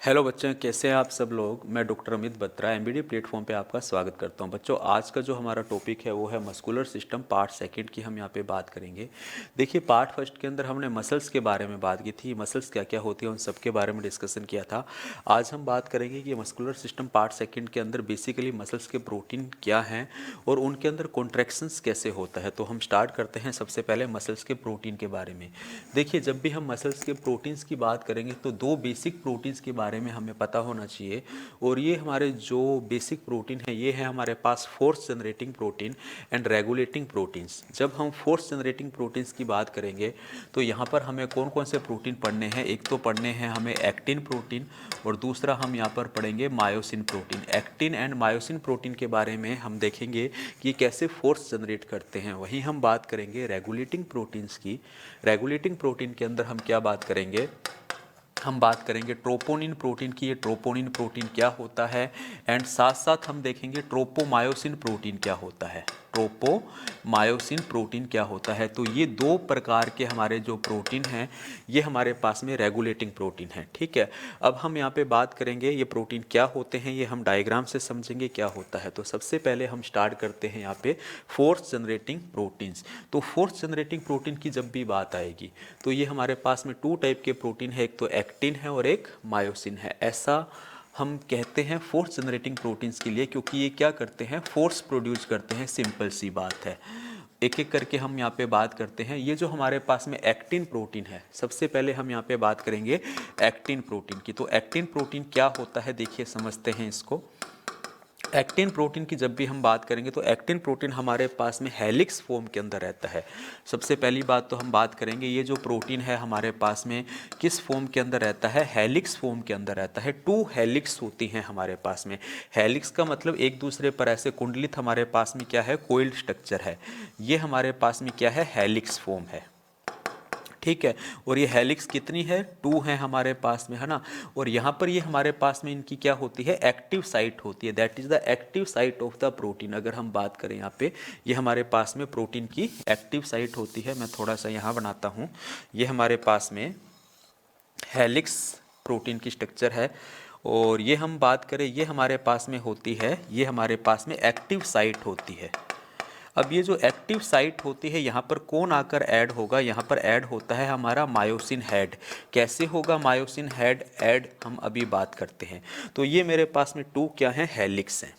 Hello बच्चों, कैसे हैं आप सब लोग। मैं doctor Amit Batra MBD platform पे आपका स्वागत करता हूं। बच्चों, आज का जो हमारा टॉपिक है वो है मस्कुलर सिस्टम पार्ट सेकंड की हम यहां पे बात करेंगे। देखिए, पार्ट फर्स्ट के अंदर हमने मसल्स के बारे में बात की थी, मसल्स क्या क्या होती है उन सब के बारे में डिस्कशन किया था। आज हम बात करेंगे कि मस्कुलर सिस्टम पार्ट सेकेंड के अंदर बेसिकली मसल्स के प्रोटीन क्या हैं और उनके अंदर कॉन्ट्रैक्शंस कैसे होता है। तो हम स्टार्ट करते हैं सबसे पहले मसल्स के प्रोटीन के बारे में। देखिए, जब भी हम मसल्स के प्रोटीन्स की बात करेंगे तो दो बेसिक प्रोटीन्स के बारे में हमें पता होना चाहिए। और ये हमारे जो बेसिक प्रोटीन है ये है हमारे पास force generating protein and regulating proteins. जब हम फोर्स जनरेटिंग प्रोटीन्स की बात करेंगे तो यहाँ पर हमें कौन कौन से प्रोटीन पढ़ने हैं। एक तो पढ़ने हैं हमें एक्टिन प्रोटीन और दूसरा हम यहाँ पर पढ़ेंगे myosin protein. Actin and myosin protein के बारे में हम देखेंगे कि कैसे फोर्स जनरेट करते हैं। वहीं हम बात करेंगे रेगुलेटिंग प्रोटीन्स की। रेगुलेटिंग प्रोटीन के अंदर हम क्या बात करेंगे, हम बात करेंगे ट्रोपोनिन प्रोटीन की। ये ट्रोपोनिन प्रोटीन क्या होता है एंड साथ साथ हम देखेंगे ट्रोपोमायोसिन प्रोटीन क्या होता है। ट्रोपोमायोसिन प्रोटीन क्या होता है। तो ये दो प्रकार के हमारे जो प्रोटीन हैं ये हमारे पास में रेगुलेटिंग प्रोटीन है। ठीक है, अब हम यहाँ पे बात करेंगे ये प्रोटीन क्या होते हैं, ये हम डायग्राम से समझेंगे क्या होता है। तो सबसे पहले हम स्टार्ट करते हैं यहाँ पे फोर्स जनरेटिंग प्रोटीन्स। तो फोर्स जनरेटिंग प्रोटीन की जब भी बात आएगी तो ये हमारे पास में टू टाइप के प्रोटीन है, एक तो एक्टिन है और एक मायोसिन है। ऐसा हम कहते हैं फोर्स जनरेटिंग प्रोटीन्स के लिए क्योंकि ये क्या करते हैं, फोर्स प्रोड्यूस करते हैं। सिंपल सी बात है, एक एक करके हम यहाँ पे बात करते हैं। ये जो हमारे पास में एक्टिन प्रोटीन है, सबसे पहले हम यहाँ पे बात करेंगे एक्टिन प्रोटीन की। तो एक्टिन प्रोटीन क्या होता है, देखिए समझते हैं इसको। एक्टिन प्रोटीन की जब भी हम बात करेंगे तो एक्टिन प्रोटीन हमारे पास में हेलिक्स फॉर्म के अंदर रहता है। सबसे पहली बात तो हम बात करेंगे ये जो प्रोटीन है हमारे पास में किस फॉर्म के अंदर रहता है, हेलिक्स फॉर्म के अंदर रहता है। टू हेलिक्स होती हैं हमारे पास में। हेलिक्स का मतलब एक दूसरे पर ऐसे कुंडलित हमारे पास में क्या है, कोइल्ड स्ट्रक्चर है। ये हमारे पास में क्या है, हेलिक्स फॉर्म है। ठीक है, और ये हेलिक्स कितनी है, टू है हमारे पास में, है ना। और यहाँ पर ये हमारे पास में इनकी क्या होती है, एक्टिव साइट होती है। That is the active site of the protein. अगर हम बात करें यहाँ पे, ये हमारे पास में प्रोटीन की एक्टिव साइट होती है। मैं थोड़ा सा यहाँ बनाता हूँ। ये हमारे पास में हेलिक्स प्रोटीन की स्ट्रक्चर है और ये हम बात करें ये हमारे पास में होती है, ये हमारे पास में एक्टिव साइट होती है। अब ये जो एक्टिव साइट होती है यहाँ पर कौन आकर ऐड होगा, यहाँ पर ऐड होता है हमारा मायोसिन हेड। कैसे होगा मायोसिन हेड ऐड, हम अभी बात करते हैं। तो ये मेरे पास में टू क्या है, हेलिक्स हैं।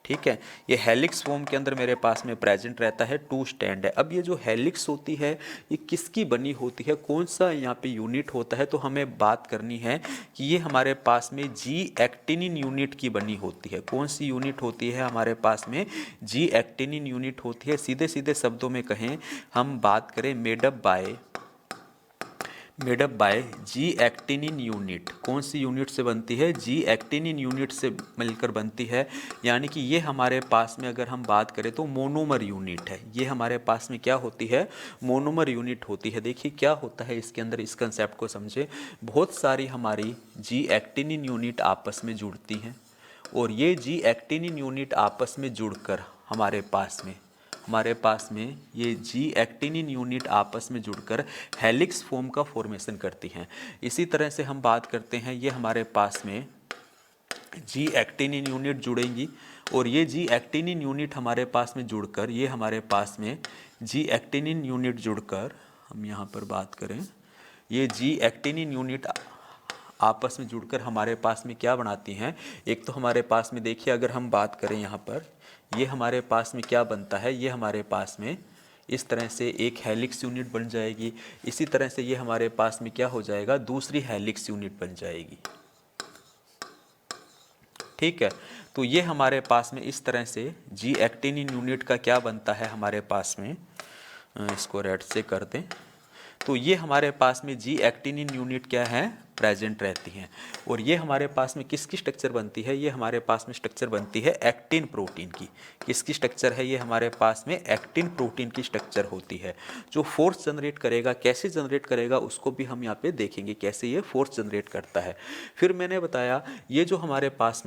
ठीक है, ये हेलिक्स फॉर्म के अंदर मेरे पास में प्रेजेंट रहता है, टू स्टैंड है। अब ये जो हेलिक्स होती है ये किसकी बनी होती है, कौन सा यहाँ पे यूनिट होता है, तो हमें बात करनी है कि ये हमारे पास में जी एक्टिनिन यूनिट की बनी होती है। कौन सी यूनिट होती है हमारे पास में, जी एक्टिनिन यूनिट होती है। सीधे सीधे शब्दों में कहें, हम बात करें मेडअप बाय जी एक्टिनिन यूनिट। कौन सी यूनिट से बनती है, जी एक्टिनिन यूनिट से मिलकर बनती है। यानी कि ये हमारे पास में अगर हम बात करें तो मोनोमर यूनिट है। ये हमारे पास में क्या होती है, मोनोमर यूनिट होती है। देखिए क्या होता है इसके अंदर, इस कंसेप्ट को समझे। बहुत सारी हमारी जी एक्टिनिन यूनिट आपस में जुड़ती हैं और ये जी एक्टिनिन यूनिट आपस में जुड़कर हमारे पास में ये जी एक्टिनिन यूनिट आपस में जुड़कर हेलिक्स फॉर्म का फॉर्मेशन करती हैं। इसी तरह से हम बात करते हैं, ये हमारे पास में जी एक्टिनिन यूनिट जुड़ेंगी और ये जी एक्टिनिन यूनिट हमारे पास में जुड़कर, ये हमारे पास में जी एक्टिनिन यूनिट जुड़कर, हम यहाँ पर बात करें, ये जी एक्टिनिन यूनिट आपस में जुड़कर हमारे पास में क्या बनाती हैं। एक तो हमारे पास में देखिए, अगर हम बात करें यहाँ पर, ये हमारे पास में क्या बनता है, ये हमारे पास में इस तरह से एक हेलिक्स यूनिट बन जाएगी। इसी तरह से ये हमारे पास में क्या हो जाएगा, दूसरी हेलिक्स यूनिट बन जाएगी। ठीक है, तो ये हमारे पास में इस तरह से जी एक्टिनिन यूनिट का क्या बनता है हमारे पास में, इसको रेड से कर दें। तो ये हमारे पास में जी एक्टिनिन यूनिट क्या है, प्रेजेंट रहती हैं। और ये हमारे पास में किसकी स्ट्रक्चर बनती है, ये हमारे पास में स्ट्रक्चर बनती है एक्टिन प्रोटीन की। किसकी स्ट्रक्चर है, ये हमारे पास में एक्टिन प्रोटीन की स्ट्रक्चर होती है। जो फोर्स जनरेट करेगा, कैसे जनरेट करेगा उसको भी हम यहाँ पे देखेंगे कैसे ये फोर्स जनरेट करता है। फिर मैंने बताया ये जो हमारे पास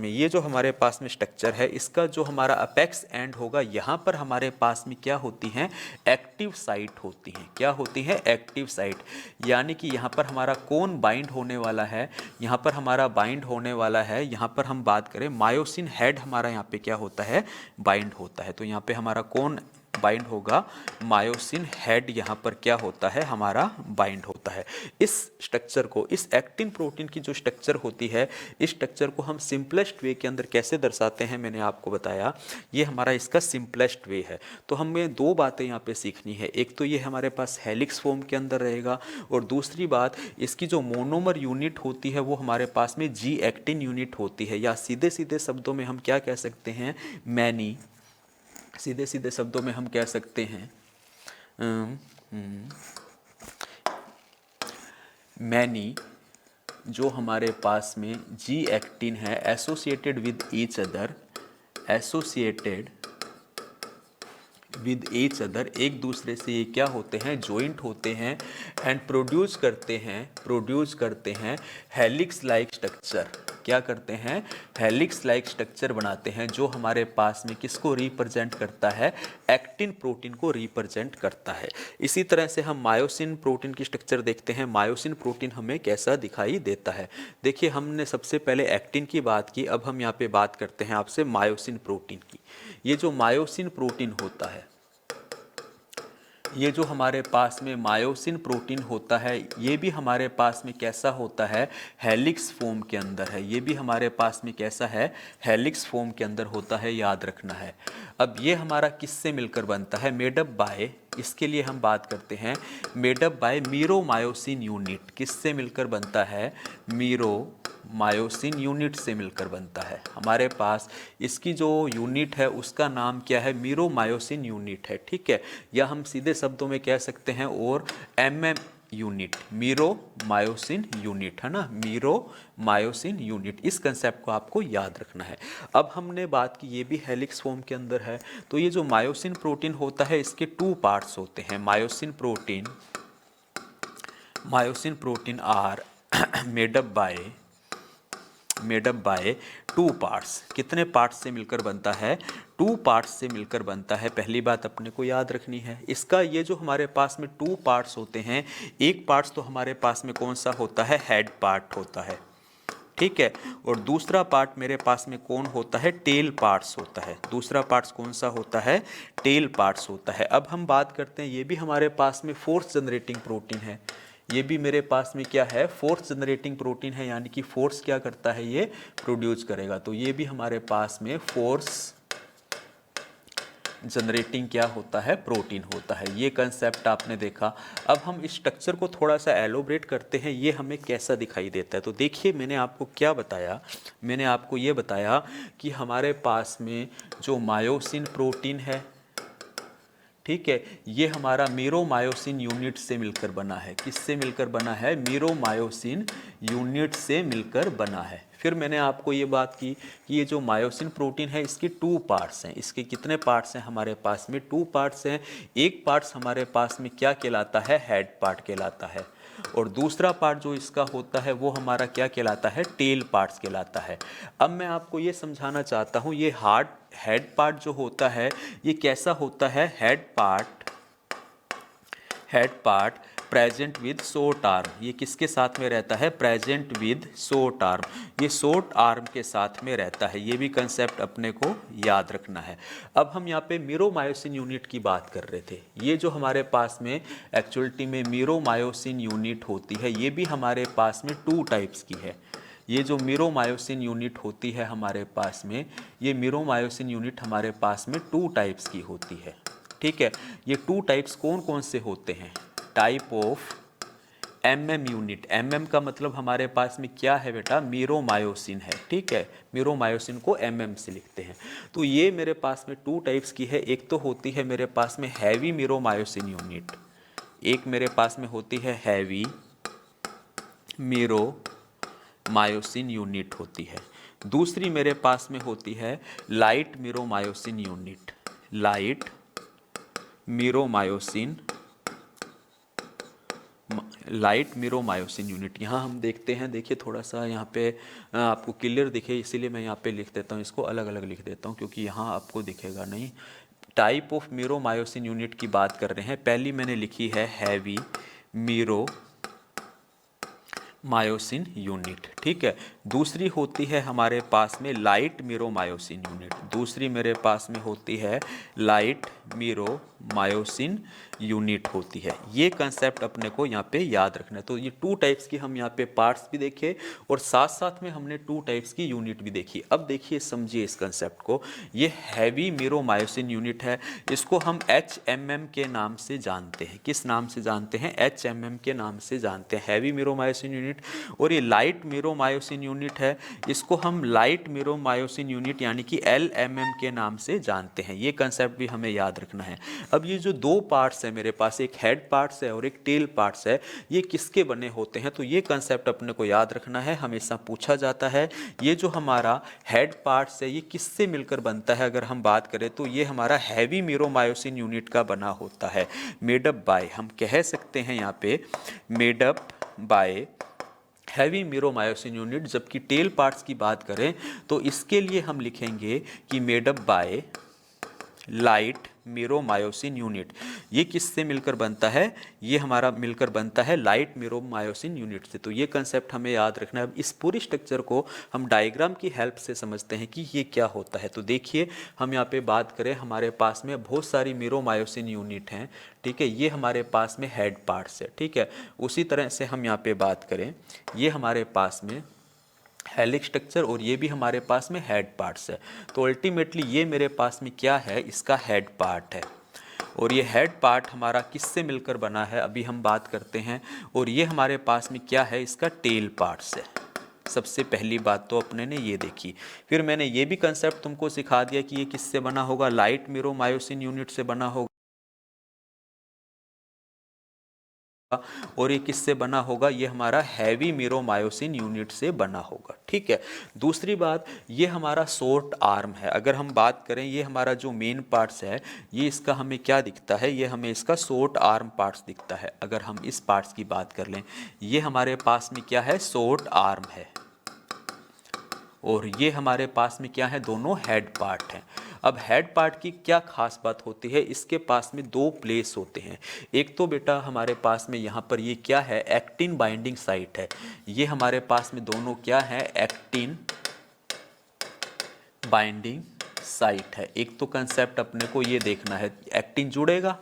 में स्ट्रक्चर है, इसका जो हमारा अपेक्स एंड होगा, यहाँ पर हमारे पास में क्या होती हैं, एक्टिव साइट होती हैं। क्या होती हैं, एक्टिव साइट। यानी कि यहाँ पर हमारा कौन बाइंड होने वाला है, यहाँ पर हमारा बाइंड होने वाला है। यहाँ पर हम बात करें मायोसिन हेड हमारा यहाँ पे क्या होता है, बाइंड होता है। तो यहाँ पे हमारा कौन बाइंड होगा, मायोसिन हेड यहाँ पर क्या होता है, हमारा बाइंड होता है। इस स्ट्रक्चर को, इस एक्टिन प्रोटीन की जो स्ट्रक्चर होती है, इस स्ट्रक्चर को हम सिंपलेस्ट वे के अंदर कैसे दर्शाते हैं, मैंने आपको बताया, ये हमारा इसका सिंपलेस्ट वे है। तो हमें दो बातें यहाँ पे सीखनी है। एक तो ये हमारे पास हेलिक्स फॉर्म के अंदर रहेगा, और दूसरी बात इसकी जो मोनोमर यूनिट होती है वो हमारे पास में जी एक्टिन यूनिट होती है, या सीधे सीधे शब्दों में हम क्या कह सकते हैं, मैनी, सीधे सीधे शब्दों में हम कह सकते हैं मैनी, जो हमारे पास में जी एक्टिन है associated with each other, associated with each other, एक दूसरे से ये क्या होते हैं, जॉइंट होते हैं, एंड प्रोड्यूस करते हैं हेलिक्स लाइक स्ट्रक्चर। क्या करते हैं, हेलिक्स लाइक स्ट्रक्चर बनाते हैं, जो हमारे पास में किसको रिप्रेजेंट करता है, एक्टिन प्रोटीन को रिप्रेजेंट करता है। इसी तरह से हम मायोसिन प्रोटीन की स्ट्रक्चर देखते हैं। मायोसिन प्रोटीन हमें कैसा दिखाई देता है। देखिए, हमने सबसे पहले एक्टिन की बात की, अब हम यहाँ पे बात करते हैं आपसे मायोसिन प्रोटीन की। ये जो मायोसिन प्रोटीन होता है, ये जो हमारे पास में मायोसिन प्रोटीन होता है, ये भी हमारे पास में कैसा होता है, हेलिक्स फॉर्म के अंदर है। ये भी हमारे पास में कैसा है, हेलिक्स फॉर्म के अंदर होता है, याद रखना है। अब ये हमारा किससे मिलकर बनता है, मेडअप बाय, इसके लिए हम बात करते हैं मेडअप बाय मीरोमायोसिन यूनिट। किससे मिलकर बनता है, मीरोमायोसिन यूनिट से मिलकर बनता है। हमारे पास इसकी जो यूनिट है उसका नाम क्या है, मीरोमायोसिन यूनिट है, ठीक है। या हम सीधे शब्दों में कह सकते हैं और एमएम यूनिट, मीरोमायोसिन यूनिट, है ना, मीरोमायोसिन यूनिट। इस कंसेप्ट को आपको याद रखना है। अब हमने बात की, ये भी हेलिक्स फॉर्म के अंदर है। तो ये जो मायोसिन प्रोटीन होता है, इसके टू पार्ट्स होते हैं। Myosin protein are made up by two parts. कितने पार्ट्स से मिलकर बनता है, टू पार्ट्स से मिलकर बनता है। पहली बात अपने को याद रखनी है, इसका ये जो हमारे पास में टू पार्ट्स होते हैं, एक पार्ट्स तो हमारे पास में कौन सा होता है, हेड पार्ट होता है, ठीक है, और दूसरा पार्ट मेरे पास में कौन होता है, टेल पार्ट्स होता है। दूसरा पार्ट्स कौन सा होता है, टेल पार्ट्स होता है। अब हम बात करते हैं, ये भी हमारे पास में फोर्स जनरेटिंग प्रोटीन है। ये भी मेरे पास में क्या है, फोर्स जनरेटिंग प्रोटीन है, यानी कि फोर्स क्या करता है, ये प्रोड्यूस करेगा। तो ये भी हमारे पास में फोर्स जनरेटिंग क्या होता है, प्रोटीन होता है। ये कंसेप्ट आपने देखा। अब हम इस स्ट्रक्चर को थोड़ा सा एलोब्रेट करते हैं, ये हमें कैसा दिखाई देता है। तो देखिए, मैंने आपको क्या बताया, मैंने आपको ये बताया कि हमारे पास में जो मायोसिन प्रोटीन है, ठीक है, ये हमारा मीरोमायोसिन यूनिट से मिलकर बना है। किससे मिलकर बना है, मीरोमायोसिन यूनिट से मिलकर बना है। फिर मैंने आपको ये बात की कि ये जो मायोसिन प्रोटीन है, इसके टू पार्ट्स हैं। इसके कितने पार्ट्स हैं हमारे पास में, टू पार्ट्स हैं। एक पार्ट्स हमारे पास में क्या कहलाता है, हेड पार्ट कहलाता है, और दूसरा पार्ट जो इसका होता है वो हमारा क्या कहलाता है, टेल पार्ट्स कहलाता है। अब मैं आपको ये समझाना चाहता हूँ, ये हेड पार्ट जो होता है ये कैसा होता है, head part present with short arm. ये किसके साथ में रहता है, प्रेजेंट विद शॉर्ट आर्म। ये शॉर्ट आर्म के साथ में रहता है। ये भी कंसेप्ट अपने को याद रखना है। अब हम यहाँ पे मीरोमायोसिन यूनिट की बात कर रहे थे। ये जो हमारे पास में एक्चुअलिटी में मीरोमायोसिन यूनिट होती है, ये भी हमारे पास में टू टाइप्स की है। ये जो मीरोमायोसिन यूनिट होती है हमारे पास में, ये मीरोमायोसिन यूनिट हमारे पास में टू टाइप्स की होती है, ठीक है। ये टू टाइप्स कौन कौन से होते हैं, type of MM unit. MM का मतलब हमारे पास में क्या है बेटा, मीरोमायोसिन है, ठीक है। मीरोमायोसिन को एमएम से लिखते हैं। तो ये मेरे पास में टू टाइप्स की है। एक तो होती है मेरे पास में हैवी मीरोमायोसिन यूनिट, एक मेरे पास में होती है हैवी मीरोमायोसिन यूनिट होती है। दूसरी मेरे पास में होती है light meromyosin unit, light meromyosin unit. यहाँ हम देखते हैं, देखिए थोड़ा सा यहाँ पे आपको क्लियर दिखे, इसीलिए मैं यहाँ पे लिख देता हूँ, इसको अलग अलग लिख देता हूँ क्योंकि यहाँ आपको दिखेगा नहीं। टाइप ऑफ मीरोमायोसिन यूनिट की बात कर रहे हैं। पहली मैंने लिखी है हैवी मायोसिन यूनिट, ठीक है। दूसरी होती है हमारे पास में लाइट मिरोमायोसिन यूनिट, दूसरी मेरे पास में होती है लाइट मिरोमायोसिन यूनिट होती है। ये कंसेप्ट अपने को यहाँ पे याद रखना है। तो ये टू टाइप्स की हम यहाँ पे पार्ट्स भी देखे और साथ साथ में हमने टू टाइप्स की यूनिट भी देखी। अब देखिए, समझिए इस कंसेप्ट को। ये हैवी मिरोमायोसिन यूनिट है, इसको हम HMM के नाम से जानते हैं। किस नाम से जानते हैं? HMM के नाम से जानते हैं, हैवी मिरोमायोसिन यूनिट। और ये लाइट मिरोमायोसिन यूनिट है, इसको हम लाइट मिरोमायोसिन यूनिट यानी कि LMM के नाम से जानते हैं। ये कंसेप्ट भी हमें याद रखना है। अब ये जो दो पार्ट्स है मेरे पास, एक हेड पार्ट्स है और एक टेल पार्ट्स है, ये किसके बने होते हैं? तो ये कंसेप्ट अपने को याद रखना है, हमेशा पूछा जाता है। ये जो हमारा हेड पार्ट्स है, ये किससे मिलकर बनता है? अगर हम बात करें तो ये हमारा हैवी मिरोमायोसिन यूनिट का बना होता है, मेडअप बाय, हम कह सकते हैं यहाँ पे मेडअप बाय हैवी मिरोमायोसिन यूनिट। जबकि टेल पार्ट्स की बात करें तो इसके लिए हम लिखेंगे कि मेडअप बाय लाइट मिरोमायोसिन यूनिट। ये किससे मिलकर बनता है? ये हमारा मिलकर बनता है लाइट मिरोमायोसिन यूनिट से। तो ये कंसेप्ट हमें याद रखना है। अब इस पूरी स्ट्रक्चर को हम डायग्राम की हेल्प से समझते हैं कि ये क्या होता है। तो देखिए, हम यहाँ पे बात करें, हमारे पास में बहुत सारी मिरोमायोसिन यूनिट हैं, ठीक है। ये हमारे पास में हेड पार्ट्स है, ठीक है। उसी तरह से हम यहाँ पे बात करें, ये हमारे पास में हेलिक्स स्ट्रक्चर और ये भी हमारे पास में हेड पार्ट्स है। तो अल्टीमेटली ये मेरे पास में क्या है? इसका हेड पार्ट है। और ये हेड पार्ट हमारा किससे मिलकर बना है, अभी हम बात करते हैं। और ये हमारे पास में क्या है? इसका टेल पार्ट्स है। सबसे पहली बात तो अपने ने ये देखी। फिर मैंने ये भी कंसेप्ट तुमको सिखा दिया कि ये किससे बना होगा? लाइट मिरोमायोसिन यूनिट से बना होगा। और ये किससे बना होगा? ये हमारा हैवी मिरोमायोसिन यूनिट से बना होगा, ठीक है। दूसरी बात, ये हमारा शॉर्ट आर्म है। अगर हम बात करें, ये हमारा जो मेन पार्ट्स है, ये इसका हमें क्या दिखता है? ये हमें इसका शॉर्ट आर्म पार्ट्स दिखता है। अगर हम इस पार्ट्स की बात कर लें, ये हमारे पास में क्या है? शॉर्ट आर्म है। और ये हमारे पास में क्या है? दोनों हेड पार्ट हैं। अब हेड पार्ट की क्या खास बात होती है? इसके पास में दो प्लेस होते हैं। एक तो बेटा हमारे पास में यहाँ पर ये क्या है? एक्टिन बाइंडिंग साइट है। ये हमारे पास में दोनों क्या है? एक्टिन बाइंडिंग साइट है। एक तो कंसेप्ट अपने को ये देखना है, एक्टिन जुड़ेगा,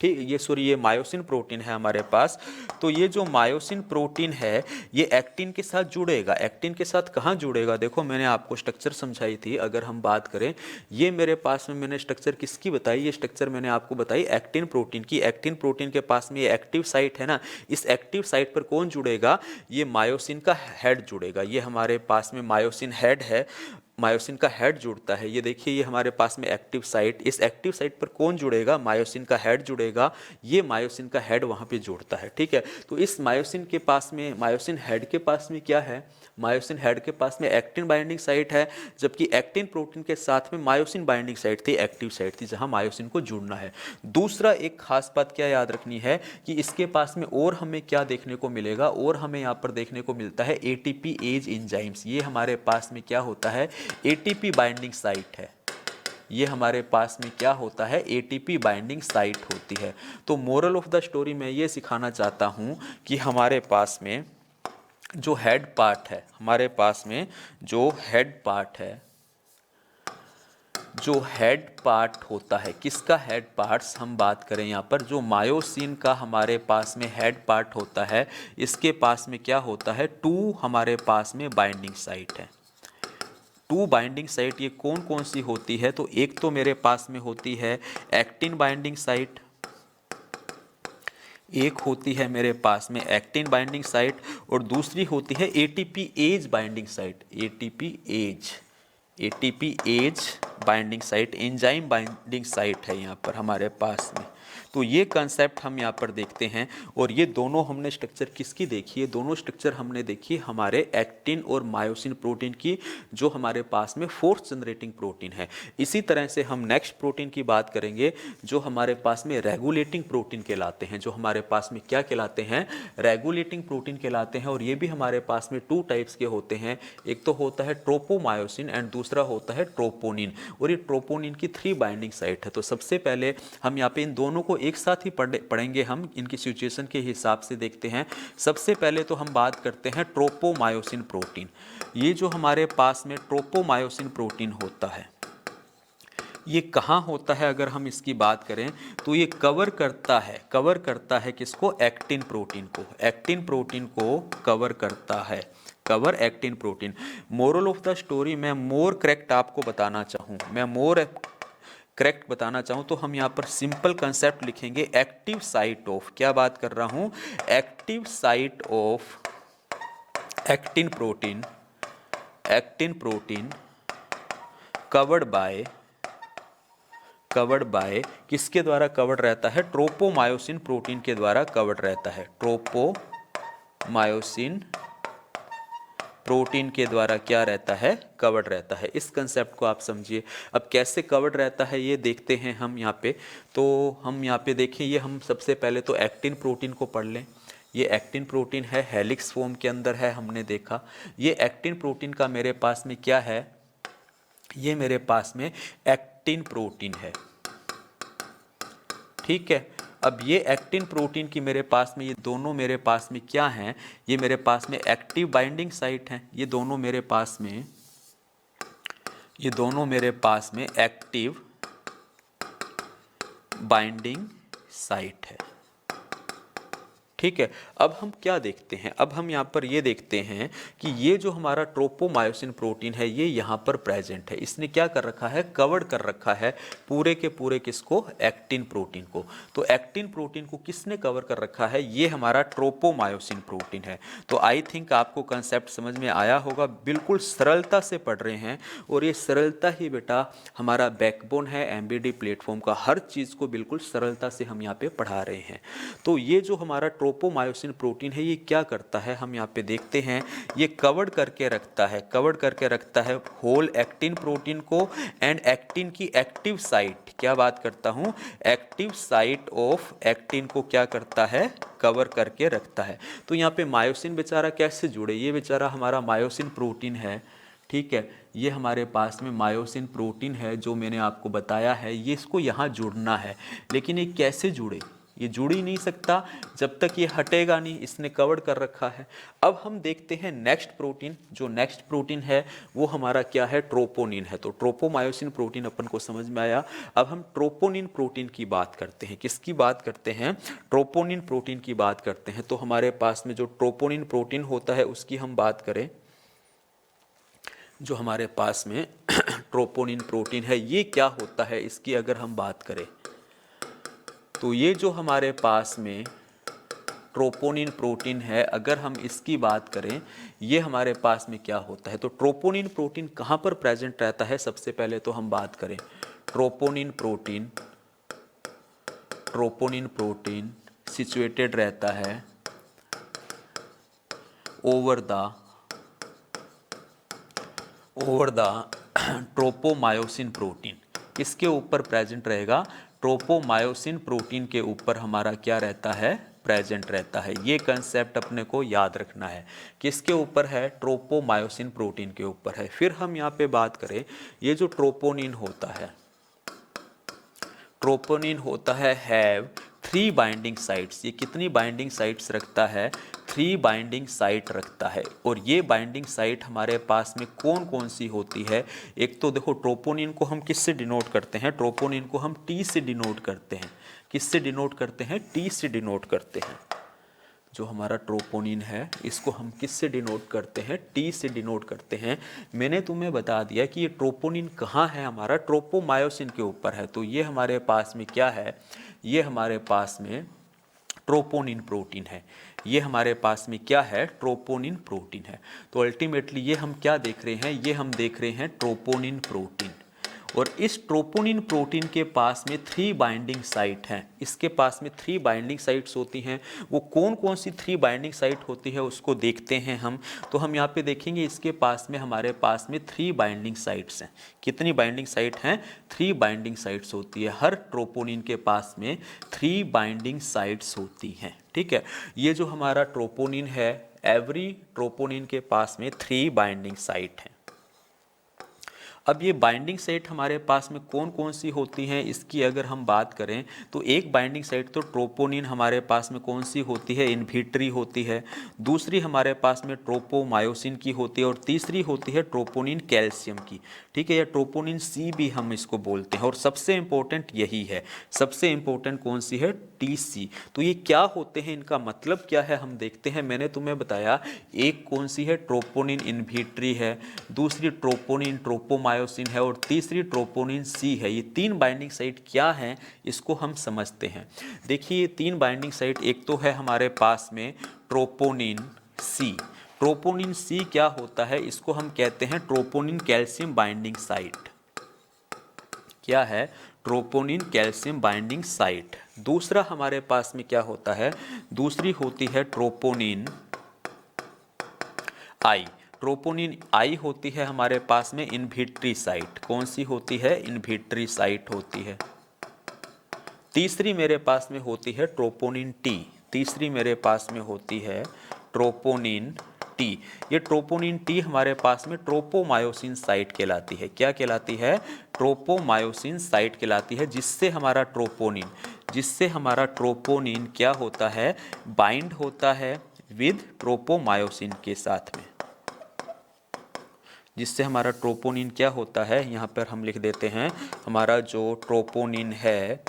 ठीक। ये मायोसिन प्रोटीन है हमारे पास। तो ये जो मायोसिन प्रोटीन है, ये एक्टिन के साथ जुड़ेगा। एक्टिन के साथ कहाँ जुड़ेगा? देखो, मैंने आपको स्ट्रक्चर समझाई थी। अगर हम बात करें, ये मेरे पास में मैंने स्ट्रक्चर किसकी बताई? ये स्ट्रक्चर मैंने आपको बताई एक्टिन प्रोटीन की। एक्टिन प्रोटीन के पास में ये एक्टिव साइट है ना, इस एक्टिव साइट पर कौन जुड़ेगा? ये मायोसिन का हेड जुड़ेगा। ये हमारे पास में मायोसिन हेड है, मायोसिन का हेड जुड़ता है। ये देखिए, ये हमारे पास में एक्टिव साइट, इस एक्टिव साइट पर कौन जुड़ेगा? मायोसिन का हेड जुड़ेगा। ये मायोसिन का हेड वहाँ पे जुड़ता है, ठीक है। तो इस मायोसिन के पास में, मायोसिन हेड के पास में क्या है? मायोसिन हेड के पास में एक्टिन बाइंडिंग साइट है। जबकि एक्टिन प्रोटीन के साथ में मायोसिन बाइंडिंग साइट थी, एक्टिव साइट थी, जहाँ मायोसिन को जुड़ना है। दूसरा एक खास बात क्या याद रखनी है कि इसके पास में और हमें क्या देखने को मिलेगा? और हमें यहाँ पर देखने को मिलता है ATP एज एंजाइम्स। ये हमारे पास में क्या होता है? ATP बाइंडिंग साइट है। ये हमारे पास में क्या होता है? ATP बाइंडिंग साइट होती है। तो मोरल ऑफ द स्टोरी मैं ये सिखाना चाहता हूँ कि हमारे पास में जो हेड पार्ट है, हमारे पास में जो हेड पार्ट है, जो हेड पार्ट होता है, किसका हेड पार्ट्स हम बात करें यहाँ पर, जो मायोसिन का हमारे पास में हेड पार्ट होता है, इसके पास में क्या होता है? 2 हमारे पास में बाइंडिंग साइट है। 2 बाइंडिंग साइट ये कौन कौन सी होती है? तो एक तो मेरे पास में होती है एक्टिन बाइंडिंग साइट, एक होती है मेरे पास में एक्टिन बाइंडिंग साइट, और दूसरी होती है ATP ase binding site. ATP ase binding site, enzyme binding site है यहाँ पर हमारे पास में। तो ये कंसेप्ट हम यहाँ पर देखते हैं। और ये दोनों हमने स्ट्रक्चर किसकी देखी है? दोनों स्ट्रक्चर हमने देखी हमारे एक्टिन और मायोसिन प्रोटीन की, जो हमारे पास में फोर्थ जनरेटिंग प्रोटीन है। इसी तरह से हम नेक्स्ट प्रोटीन की बात करेंगे, जो हमारे पास में रेगुलेटिंग प्रोटीन कहलाते हैं। जो हमारे पास में क्या कहलाते हैं? रेगुलेटिंग प्रोटीन कहलाते हैं। और ये भी हमारे पास में 2 टाइप्स के होते हैं। एक तो होता है ट्रोपोमायोसिन एंड दूसरा होता है ट्रोपोनिन। और ये ट्रोपोनिन की 3 बाइंडिंग साइट है। तो सबसे पहले हम यहाँ पे इन दोनों को एक साथ ही पढ़ेंगे हम, इनकी सिचुएशन के हिसाब से देखते हैं। सबसे पहले तो हम बात करते हैं ट्रोपोमायोसिन प्रोटीन। ये जो हमारे पास में ट्रोपोमायोसिन प्रोटीन होता है, ये कहाँ होता है? अगर हम इसकी बात करें तो ये कवर करता है किसको? एक्टिन प्रोटीन को। एक्टिन प्रोटीन को कवर करता है, cover actin protein. Moral of the story, मैं मोर करेक्ट आपको बताना चाहूँ तो हम यहाँ पर सिंपल कंसेप्ट लिखेंगे, एक्टिव साइट ऑफ, क्या बात कर रहा हूँ? Active site of actin protein covered by किसके द्वारा कवर्ड रहता है? ट्रोपोमायोसिन प्रोटीन के द्वारा कवर्ड रहता है। ट्रोपोमायोसिन प्रोटीन के द्वारा क्या रहता है? कवर्ड रहता है। इस कंसेप्ट को आप समझिए। अब कैसे कवर्ड रहता है ये देखते हैं हम यहाँ पे। तो हम यहाँ पे देखें, ये हम सबसे पहले तो एक्टिन प्रोटीन को पढ़ लें। ये एक्टिन प्रोटीन है, हेलिक्स फॉर्म के अंदर है, हमने देखा। ये एक्टिन प्रोटीन का मेरे पास में क्या है? ये मेरे पास में एक्टिन प्रोटीन है, ठीक है। अब ये एक्टिन प्रोटीन की मेरे पास में, ये दोनों मेरे पास में क्या हैं? ये मेरे पास में एक्टिव बाइंडिंग साइट हैं। ये दोनों मेरे पास में एक्टिव बाइंडिंग साइट है, ठीक है। अब हम क्या देखते हैं? अब हम यहाँ पर ये देखते हैं कि ये जो हमारा ट्रोपोमायोसिन प्रोटीन है, ये यहाँ पर प्रेजेंट है। इसने क्या कर रखा है? कवर्ड कर रखा है पूरे के पूरे किसको? एक्टिन प्रोटीन को। तो एक्टिन प्रोटीन को किसने कवर कर रखा है? ये हमारा ट्रोपोमायोसिन प्रोटीन है। तो आई थिंक आपको कंसेप्ट समझ में आया होगा। बिल्कुल सरलता से पढ़ रहे हैं, और ये सरलता ही बेटा हमारा बैकबोन है एमबीडी प्लेटफॉर्म का। हर चीज़ को बिल्कुल सरलता से हम यहाँ पे पढ़ा रहे हैं। तो ये जो हमारा ट्रोपोमायोसिन प्रोटीन है, ये क्या करता है? हम यहाँ पे देखते हैं। ये कवर्ड करके रखता है होल एक्टिन प्रोटीन को एंड एक्टिन की एक्टिव साइट, क्या बात करता हूँ? एक्टिव साइट ऑफ एक्टिन को क्या करता है? कवर करके रखता है। तो यहाँ पे मायोसिन बेचारा कैसे जुड़े? ये बेचारा हमारा मायोसिन प्रोटीन है, ठीक है। ये हमारे पास में मायोसिन प्रोटीन है, जो मैंने आपको बताया है। ये इसको यहाँ जुड़ना है, लेकिन ये कैसे जुड़े? ये जुड़ ही नहीं सकता जब तक ये हटेगा नहीं, इसने कवर्ड कर रखा है। अब हम देखते हैं नेक्स्ट प्रोटीन। जो नेक्स्ट प्रोटीन है वो हमारा क्या है? ट्रोपोनिन है। तो ट्रोपोमायोसिन प्रोटीन अपन को समझ में आया। अब हम ट्रोपोनिन प्रोटीन की बात करते हैं। किसकी बात करते हैं? ट्रोपोनिन प्रोटीन की बात करते हैं। तो हमारे पास में जो ट्रोपोनिन प्रोटीन होता है उसकी हम बात करें। जो हमारे पास में ट्रोपोनिन प्रोटीन है, ये क्या होता है? इसकी अगर हम बात करें तो ये जो हमारे पास में ट्रोपोनिन प्रोटीन है, अगर हम इसकी बात करें, ये हमारे पास में क्या होता है? तो ट्रोपोनिन प्रोटीन कहाँ पर प्रेजेंट रहता है? सबसे पहले तो हम बात करें ट्रोपोनिन प्रोटीन सिचुएटेड रहता है ओवर द ट्रोपोमायोसिन प्रोटीन। किसके ऊपर प्रेजेंट रहेगा? ट्रोपोमायोसिन प्रोटीन के ऊपर हमारा क्या रहता है? प्रेजेंट रहता है। ये कंसेप्ट अपने को याद रखना है। किसके ऊपर है? ट्रोपोमायोसिन प्रोटीन के ऊपर है। फिर हम यहाँ पे बात करें, ये जो ट्रोपोनिन होता है हैव 3 बाइंडिंग साइट्स। ये कितनी बाइंडिंग साइट्स रखता है? 3 बाइंडिंग साइट रखता है। और ये बाइंडिंग साइट हमारे पास में कौन कौन सी होती है? एक तो देखो, ट्रोपोनिन को हम किससे डिनोट करते हैं? ट्रोपोनिन को हम टी से डिनोट करते हैं। किससे डिनोट करते हैं? टी से डिनोट करते हैं। जो हमारा ट्रोपोनिन है, इसको हम किससे डिनोट करते हैं? टी से डिनोट करते हैं। मैंने तुम्हें बता दिया कि ये ट्रोपोनिन कहाँ है? हमारा ट्रोपोमायोसिन के ऊपर है। तो ये हमारे पास में क्या है? ये हमारे पास में ट्रोपोनिन प्रोटीन है। ये हमारे पास में क्या है? ट्रोपोनिन प्रोटीन है। तो अल्टीमेटली ये हम क्या देख रहे हैं? ये हम देख रहे हैं ट्रोपोनिन प्रोटीन। और इस ट्रोपोनिन प्रोटीन के पास में 3 बाइंडिंग साइट हैं। इसके पास में 3 बाइंडिंग साइट्स होती हैं। वो कौन कौन सी 3 बाइंडिंग साइट होती है उसको देखते हैं हम। तो हम यहाँ पे देखेंगे, इसके पास में हमारे पास में 3 बाइंडिंग साइट्स हैं। कितनी बाइंडिंग साइट हैं? 3 बाइंडिंग साइट्स होती है। हर ट्रोपोनिन के पास में 3 बाइंडिंग साइट्स होती हैं, ठीक है। ये जो हमारा ट्रोपोनिन है, एवरी ट्रोपोनिन के पास में 3 बाइंडिंग साइट हैं। अब ये बाइंडिंग साइट हमारे पास में कौन कौन सी होती हैं, इसकी अगर हम बात करें तो एक बाइंडिंग साइट तो ट्रोपोनिन हमारे पास में कौन सी होती है, इन्हिबिटरी होती है। दूसरी हमारे पास में ट्रोपोमायोसिन की होती है और तीसरी होती है ट्रोपोनिन कैल्शियम की। ठीक है, या ट्रोपोनिन सी भी हम इसको बोलते हैं। और सबसे इंपॉर्टेंट यही है, सबसे इंपॉर्टेंट कौन सी है, टीसी। तो ये क्या होते हैं, इनका मतलब क्या है हम देखते हैं। मैंने तुम्हें बताया एक कौन सी है, ट्रोपोनिन इन्हिबिटरी है, दूसरी ट्रोपोनिन ट्रोपोमायोसिन है और तीसरी ट्रोपोनिन सी है। ये तीन बाइंडिंग साइट क्या हैं इसको हम समझते हैं। देखिए ये तीन बाइंडिंग साइट, एक तो है हमारे पास में ट्रोपोनिन सी। ट्रोपोनिन सी क्या होता है, इसको हम कहते हैं ट्रोपोनिन कैल्शियम बाइंडिंग साइट। क्या है, ट्रोपोनिन कैल्शियम बाइंडिंग साइट। दूसरा हमारे पास में क्या होता है, दूसरी होती है ट्रोपोनिन आई। ट्रोपोनिन आई होती है हमारे पास में इन्हिबिटरी साइट। कौन सी होती है, इन्हिबिटरी साइट होती है। तीसरी मेरे पास में होती है ट्रोपोनिन टी। तीसरी मेरे पास में होती है ट्रोपोनिन टी। ये ट्रोपोनिन टी हमारे पास में ट्रोपोमायोसिन साइट कहलाती है। क्या कहलाती है, ट्रोपोमायोसिन साइट कहलाती है, जिससे हमारा ट्रोपोनिन क्या होता है, बाइंड होता है विद ट्रोपोमायोसिन के साथ में। जिससे हमारा ट्रोपोनिन क्या होता है, यहाँ पर हम लिख देते हैं, हमारा जो ट्रोपोनिन है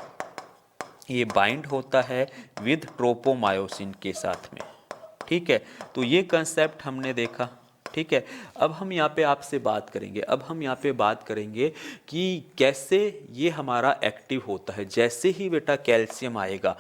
ये बाइंड होता है विद ट्रोपोमायोसिन के साथ में। ठीक है, तो ये कंसेप्ट हमने देखा। ठीक है, अब हम यहाँ पे आपसे बात करेंगे कि कैसे ये हमारा एक्टिव होता है। जैसे ही बेटा कैल्शियम आएगा,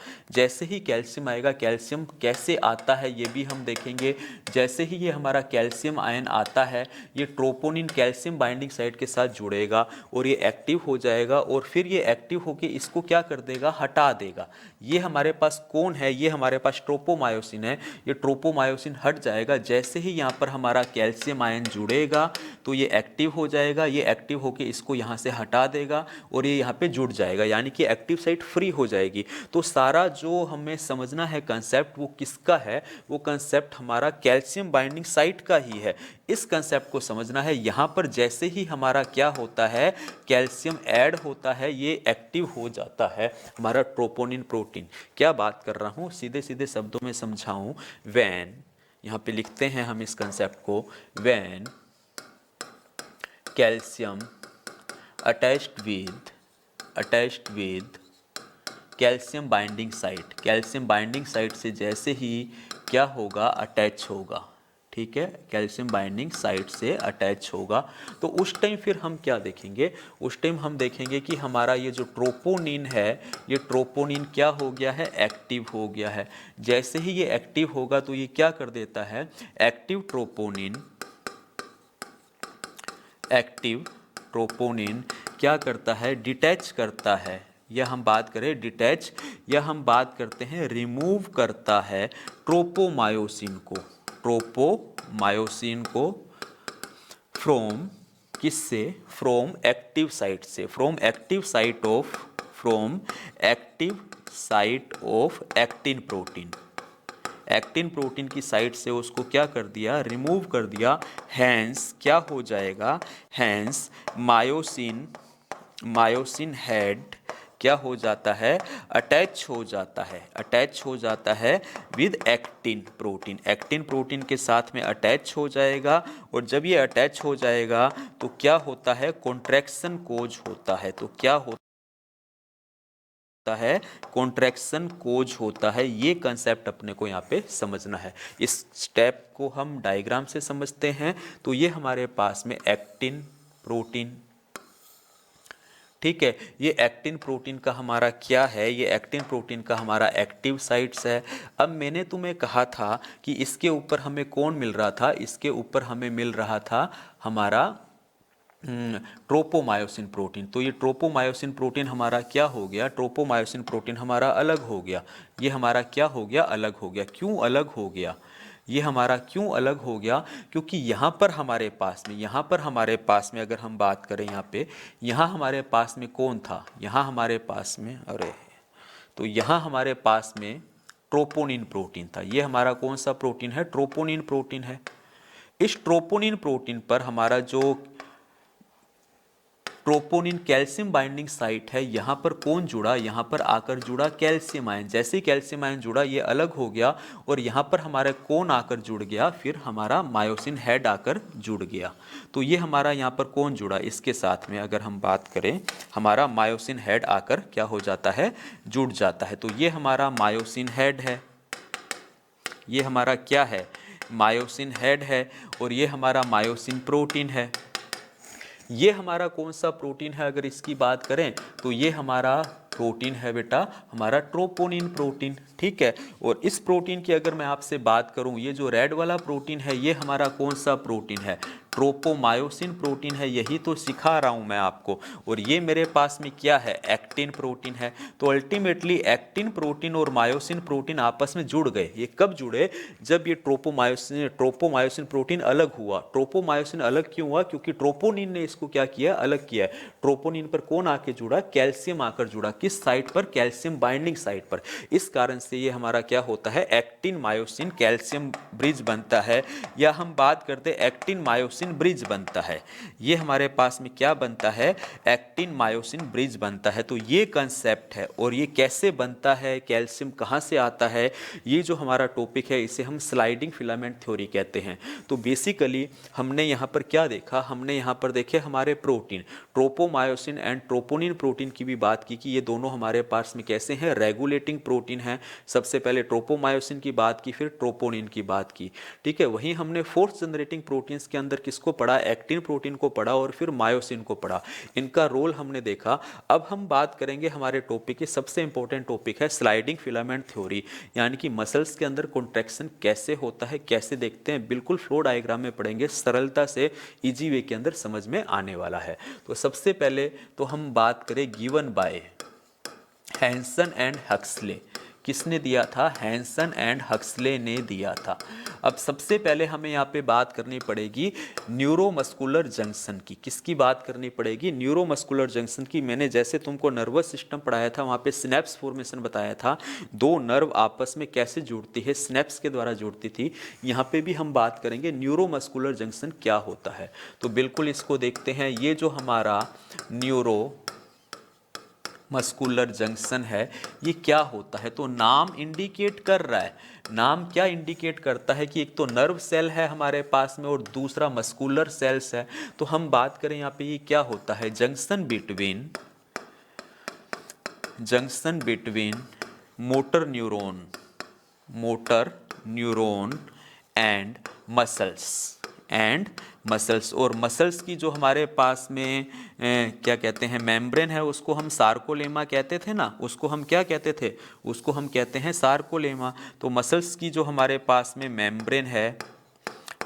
कैल्शियम कैसे आता है ये भी हम देखेंगे। जैसे ही ये हमारा कैल्शियम आयन आता है, ये ट्रोपोनिन कैल्शियम बाइंडिंग साइट के साथ जुड़ेगा और ये एक्टिव हो जाएगा और फिर ये एक्टिव होके इसको क्या कर देगा, हटा देगा। ये हमारे पास कौन है, ये हमारे पास ट्रोपोमायोसिन है। ये ट्रोपोमायोसिन हट जाएगा, जैसे ही यहाँ पर हमारा कैल्शियम आयन जुड़ेगा तो ये एक्टिव हो जाएगा। ये एक्टिव होके इसको यहाँ से हटा देगा और ये यहाँ पे जुड़ जाएगा, यानी कि एक्टिव साइट फ्री हो जाएगी। तो सारा जो हमें समझना है कंसेप्ट, वो किसका है, वो कंसेप्ट हमारा कैल्शियम बाइंडिंग साइट का ही है। इस कंसेप्ट को समझना है। यहाँ पर जैसे ही हमारा क्या होता है, कैल्शियम ऐड होता है, ये एक्टिव हो जाता है हमारा ट्रोपोनिन प्रोटीन। क्या बात कर रहा हूँ, सीधे सीधे शब्दों में समझाऊं। व्हेन, यहाँ पे लिखते हैं हम इस कंसेप्ट को, when calcium attached with calcium binding site. Calcium binding site से जैसे ही क्या होगा, अटैच होगा। ठीक है, कैल्शियम बाइंडिंग साइट से अटैच होगा, तो उस टाइम फिर हम क्या देखेंगे, उस टाइम हम देखेंगे कि हमारा ये जो ट्रोपोनिन है, ये ट्रोपोनिन क्या हो गया है, एक्टिव हो गया है। जैसे ही ये एक्टिव होगा तो ये क्या कर देता है, एक्टिव ट्रोपोनिन क्या करता है, डिटैच करता है। या हम बात करें डिटैच, या हम बात करते हैं रिमूव करता है ट्रोपोमायोसिन को फ्रॉम, किससे, फ्रॉम एक्टिव साइट से, from active site of actin protein. Actin protein की साइट से उसको क्या कर दिया, रिमूव कर दिया। हैंस क्या हो जाएगा, हैंस मायोसिन हेड क्या हो जाता है, अटैच हो जाता है विद एक्टिन प्रोटीन के साथ में अटैच हो जाएगा। और जब ये अटैच हो जाएगा तो क्या होता है, कॉन्ट्रैक्शन कोज होता है। तो क्या होता है, कॉन्ट्रैक्शन कोज होता है। ये कंसेप्ट अपने को यहाँ पे समझना है। इस स्टेप को हम डायग्राम से समझते हैं। तो ये हमारे पास में एक्टिन प्रोटीन, ठीक है, ये एक्टिन प्रोटीन का हमारा क्या है, ये एक्टिन प्रोटीन का हमारा एक्टिव साइट्स है। अब मैंने तुम्हें कहा था कि इसके ऊपर हमें कौन मिल रहा था, इसके ऊपर हमें मिल रहा था हमारा ट्रोपोमायोसिन प्रोटीन। तो ये ट्रोपोमायोसिन प्रोटीन हमारा क्या हो गया, ट्रोपोमायोसिन प्रोटीन हमारा अलग हो गया। ये हमारा क्या हो गया, अलग हो गया। क्यों अलग हो गया, ये हमारा क्यों अलग हो गया, क्योंकि यहाँ पर हमारे पास में अगर हम बात करें, यहाँ हमारे पास में कौन था, यहाँ हमारे पास में, तो यहाँ हमारे पास में ट्रोपोनिन प्रोटीन था। ये हमारा कौन सा प्रोटीन है, ट्रोपोनिन प्रोटीन है। इस ट्रोपोनिन प्रोटीन पर हमारा जो ट्रोपोनिन कैल्शियम बाइंडिंग साइट है, यहाँ पर कौन जुड़ा, यहाँ पर आकर जुड़ा कैल्शियम आयन। जैसे ही कैल्शियम आयन जुड़ा ये अलग हो गया और यहाँ पर हमारा कौन आकर जुड़ गया, फिर हमारा मायोसिन हेड आकर जुड़ गया। तो ये हमारा यहाँ पर कौन जुड़ा, इसके साथ में अगर हम बात करें हमारा मायोसिन हेड आकर क्या हो जाता है, जुड़ जाता है। तो ये हमारा मायोसिन हेड है, ये हमारा क्या है, मायोसिन हेड है। और ये हमारा मायोसिन प्रोटीन है। ये हमारा कौन सा प्रोटीन है, अगर इसकी बात करें तो ये हमारा प्रोटीन है बेटा, हमारा ट्रोपोनिन प्रोटीन। ठीक है, और इस प्रोटीन की अगर मैं आपसे बात करूं, ये जो रेड वाला प्रोटीन है ये हमारा कौन सा प्रोटीन है, ट्रोपोमायोसिन प्रोटीन है, यही तो सिखा रहा हूं मैं आपको। और ये मेरे पास में क्या है, एक्टिन प्रोटीन है। तो अल्टीमेटली एक्टिन प्रोटीन और मायोसिन प्रोटीन आपस में जुड़ गए। ये कब जुड़े, जब ये ट्रोपोमायोसिन प्रोटीन अलग हुआ। ट्रोपोमायोसिन अलग क्यों हुआ, क्योंकि ट्रोपोनिन ने इसको क्या किया, अलग किया। ट्रोपोनिन पर कौन आके जुड़ा, कैल्शियम आकर जुड़ा। किस साइट पर, कैल्शियम बाइंडिंग साइट पर। इस कारण से ये हमारा क्या होता है, एक्टिन मायोसिन कैल्शियम ब्रिज बनता है, या हम बात करते हैं एक्टिन मायोसिन ब्रिज बनता है। ये हमारे पास में क्या बनता है, एक्टिन मायोसिन ब्रिज बनता है। तो ये कंसेप्ट है। और ये कैसे बनता है, कैल्शियम कहाँ से आता है, ये जो हमारा टॉपिक है इसे हम स्लाइडिंग फिलामेंट थ्योरी कहते हैं। तो बेसिकली हमने यहाँ पर क्या देखा, हमने यहाँ पर देखे हमारे protein tropomyosin and troponin protein की भी बात की कि ये दोनों हमारे पास में कैसे हैं, रेगुलेटिंग प्रोटीन हैं। सबसे पहले ट्रोपोमायोसिन की बात की, फिर ट्रोपोनिन की बात की। ठीक है, वहीं हमने फोर्थ जनरेटिंग प्रोटीन्स के अंदर किसको पढ़ा, एक्टिन प्रोटीन को पढ़ा और फिर मायोसिन को पढ़ा। इनका रोल हमने देखा। अब हम बात करेंगे हमारे टॉपिक की सबसे इंपॉर्टेंट टॉपिक है स्लाइडिंग फिलामेंट थ्योरी, यानी कि मसल्स के अंदर कॉन्ट्रैक्शन कैसे होता है, कैसे देखते हैं, बिल्कुल फ्लो डायग्राम में पढ़ेंगे, सरलता से इजी वे के अंदर समझ में आने वाला है। तो सबसे पहले तो हम बात करें given by Hanson and Huxley. किसने दिया था, हैंसन एंड हक्सले ने दिया था। अब सबसे पहले हमें यहाँ पे बात करनी पड़ेगी न्यूरोमस्कुलर जंक्शन की। किसकी बात करनी पड़ेगी, न्यूरोमस्कुलर जंक्शन की। मैंने जैसे तुमको नर्वस सिस्टम पढ़ाया था, वहाँ पे सिनेप्स फॉर्मेशन बताया था, दो नर्व आपस में कैसे जुड़ती है, सिनेप्स के द्वारा जुड़ती थी। यहाँ पे भी हम बात करेंगे न्यूरोमस्कुलर जंक्शन क्या होता है। तो बिल्कुल इसको देखते हैं। ये जो हमारा न्यूरो मस्कुलर जंक्शन है ये क्या होता है, तो नाम इंडिकेट कर रहा है। नाम क्या इंडिकेट करता है कि एक तो नर्व सेल है हमारे पास में और दूसरा मस्कुलर सेल्स है। तो हम बात करें यहाँ पे ये क्या होता है, junction between motor neuron and muscles. और मसल्स की जो हमारे पास में क्या कहते हैं, मेम्ब्रेन है, उसको हम सार्कोलेमा कहते थे ना, उसको हम क्या कहते थे, उसको हम कहते हैं सार्कोलेमा। तो मसल्स की जो हमारे पास में मेम्ब्रेन है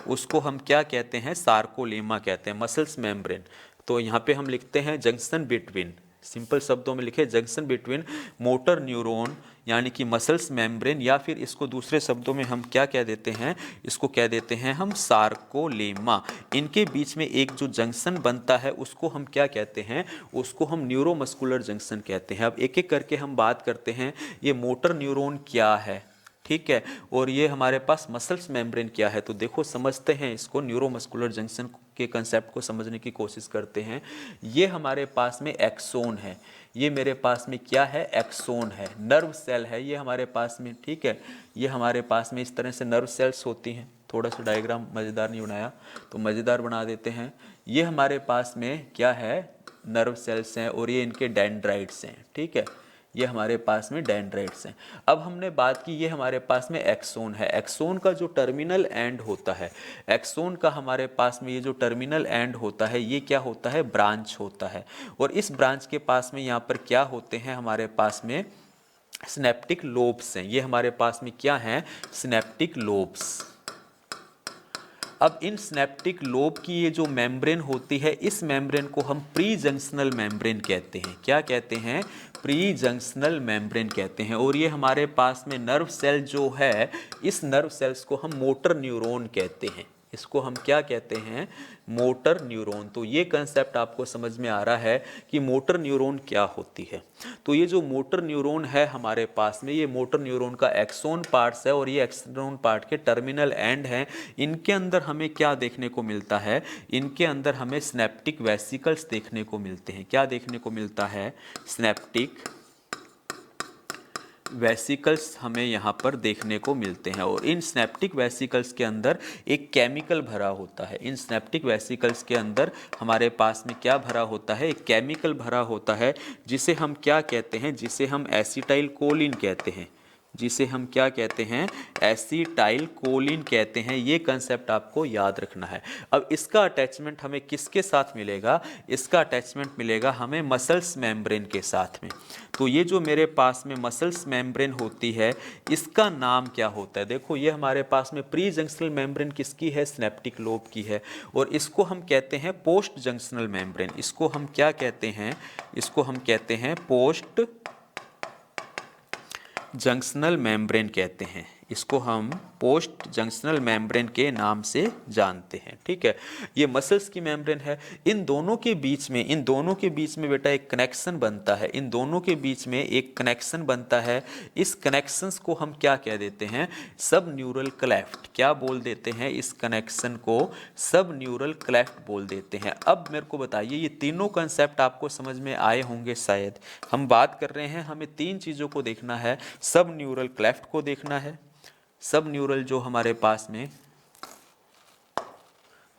उसको हम क्या कहते हैं, सार्कोलेमा कहते हैं, मसल्स मेम्ब्रेन। तो यहाँ पे हम लिखते हैं जंक्शन बिटवीन, सिंपल शब्दों में लिखे जंक्शन बिटवीन मोटर न्यूरॉन यानी कि मसल्स मेम्ब्रेन, या फिर इसको दूसरे शब्दों में हम क्या कह देते हैं, इसको कह देते हैं हम सार्कोलेमा। इनके बीच में एक जो जंक्शन बनता है उसको हम क्या कहते हैं, उसको हम न्यूरोमस्कुलर जंक्शन कहते हैं। अब एक एक करके हम बात करते हैं, ये मोटर न्यूरॉन क्या है, ठीक है, और ये हमारे पास मसल्स मेम्ब्रेन क्या है। तो देखो समझते हैं इसको, न्यूरोमस्कुलर जंक्शन के कंसेप्ट को समझने की कोशिश करते हैं। ये हमारे पास में एक्सोन है, ये मेरे पास में क्या है, एक्सोन है, नर्व सेल है ये हमारे पास में। ठीक है, ये हमारे पास में इस तरह से नर्व सेल्स होती हैं। थोड़ा सा डायग्राम मज़ेदार नहीं बनाया तो मज़ेदार बना देते हैं। ये हमारे पास में क्या है, नर्व सेल्स हैं और ये इनके डेंड्राइट्स हैं। ठीक है, ये हमारे पास में डेंड्राइट्स हैं। अब हमने बात की ये हमारे पास में एक्सोन है। एक्सोन का जो टर्मिनल एंड होता है, एक्सोन का हमारे पास में ये जो टर्मिनल एंड होता है ये क्या होता है, ब्रांच होता है। और इस ब्रांच के पास में यहाँ पर क्या होते हैं, हमारे पास में सिनेप्टिक लोब्स हैं। ये हमारे पास में क्या हैं, सिनेप्टिक लोब्स। अब इन सिनेप्टिक लोब की ये जो मेम्ब्रेन होती है, इस मेम्ब्रेन को हम प्री जंक्शनल मेम्ब्रेन कहते हैं। क्या कहते हैं, प्री जंक्शनल मेम्ब्रेन कहते हैं। और ये हमारे पास में नर्व सेल जो है, इस नर्व सेल्स को हम मोटर न्यूरॉन कहते हैं। इसको हम क्या कहते हैं, मोटर न्यूरॉन। तो ये कंसेप्ट आपको समझ में आ रहा है कि मोटर न्यूरॉन क्या होती है। तो ये जो मोटर न्यूरॉन है हमारे पास में, ये मोटर न्यूरॉन का एक्सोन पार्ट्स है और ये एक्सोन पार्ट के टर्मिनल एंड हैं। इनके अंदर हमें क्या देखने को मिलता है, इनके अंदर हमें सिनेप्टिक वेसिकल्स देखने को मिलते हैं। क्या देखने को मिलता है, सिनेप्टिक वेसिकल्स हमें यहाँ पर देखने को मिलते हैं। और इन स्नैप्टिक वेसिकल्स के अंदर एक केमिकल भरा होता है। इन स्नैप्टिक वेसिकल्स के अंदर हमारे पास में क्या भरा होता है, एक केमिकल भरा होता है जिसे हम क्या कहते हैं, जिसे हम एसिटाइल कोलिन कहते हैं, जिसे हम क्या कहते हैं, एसिटाइल कोलिन कहते हैं। ये कंसेप्ट आपको याद रखना है। अब इसका अटैचमेंट हमें किसके साथ मिलेगा, इसका अटैचमेंट मिलेगा हमें मसल्स मेम्ब्रेन के साथ में। तो ये जो मेरे पास में मसल्स मेम्ब्रेन होती है, इसका नाम क्या होता है, देखो ये हमारे पास में प्री जंक्शनल मेम्ब्रेन किसकी है, सिनेप्टिक लोब की है। और इसको हम कहते हैं पोस्ट जंक्शनल मेम्ब्रेन। इसको हम क्या कहते हैं, इसको हम कहते हैं पोस्ट जंक्शनल मेम्ब्रेन कहते हैं। इसको हम पोस्ट जंक्शनल मेम्ब्रेन के नाम से जानते हैं। ठीक है, ये मसल्स की मेम्ब्रेन है। इन दोनों के बीच में, इन दोनों के बीच में बेटा एक कनेक्शन बनता है। इन दोनों के बीच में एक कनेक्शन बनता है। इस कनेक्शंस को हम क्या कह देते हैं, सब न्यूरल क्लेफ्ट। क्या बोल देते हैं, इस कनेक्शन को सब न्यूरल क्लेफ्ट बोल देते हैं। अब मेरे को बताइए, ये तीनों कंसेप्ट आपको समझ में आए होंगे शायद। हम बात कर रहे हैं, हमें तीन चीज़ों को देखना है, सब न्यूरल क्लेफ्ट को देखना है, सब न्यूरल जो हमारे पास में,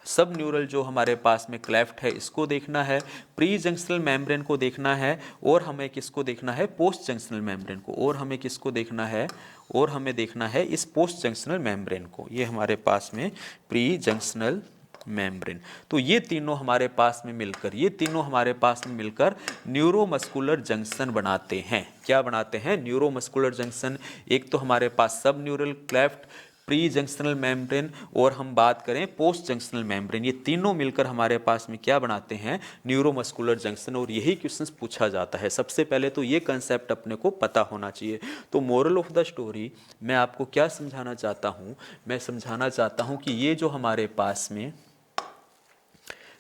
सब न्यूरल जो हमारे पास में क्लेफ्ट है इसको देखना है, प्री जंक्शनल मेम्ब्रेन को देखना है, और हमें किसको देखना है, पोस्ट जंक्शनल मेम्ब्रेन को। और हमें किसको देखना है, और हमें देखना है इस पोस्ट जंक्शनल मेम्ब्रेन को। ये हमारे पास में प्री जंक्शनल मेम्ब्रेन। तो ये तीनों हमारे पास में मिलकर, ये तीनों हमारे पास में मिलकर न्यूरोमस्कुलर जंक्शन बनाते हैं। क्या बनाते हैं, न्यूरोमस्कुलर जंक्शन। एक तो हमारे पास सब neural cleft, pre junctional membrane, और हम बात करें पोस्ट जंक्शनल मेम्ब्रेन, ये तीनों मिलकर हमारे पास में क्या बनाते हैं, न्यूरोमस्कुलर जंक्शन। और यही क्वेश्चंस पूछा जाता है। सबसे पहले तो ये कंसेप्ट अपने को पता होना चाहिए। तो मोरल ऑफ द स्टोरी मैं आपको क्या समझाना चाहता हूँ, मैं समझाना चाहता हूँ कि ये जो हमारे पास में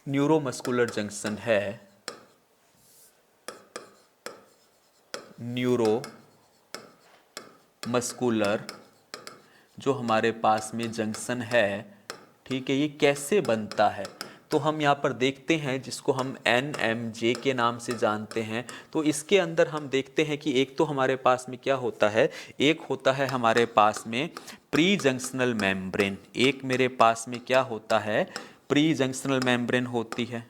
न्यूरोमस्कुलर जंक्शन है, न्यूरो मस्कुलर जो हमारे पास में जंक्शन है, ठीक है, ये कैसे बनता है। तो हम यहाँ पर देखते हैं, जिसको हम NMJ के नाम से जानते हैं। तो इसके अंदर हम देखते हैं कि एक तो हमारे पास में क्या होता है, एक होता है हमारे पास में प्री जंक्शनल मेम्ब्रेन। एक मेरे पास में क्या होता है, प्री जंक्शनल मेम्ब्रेन होती है।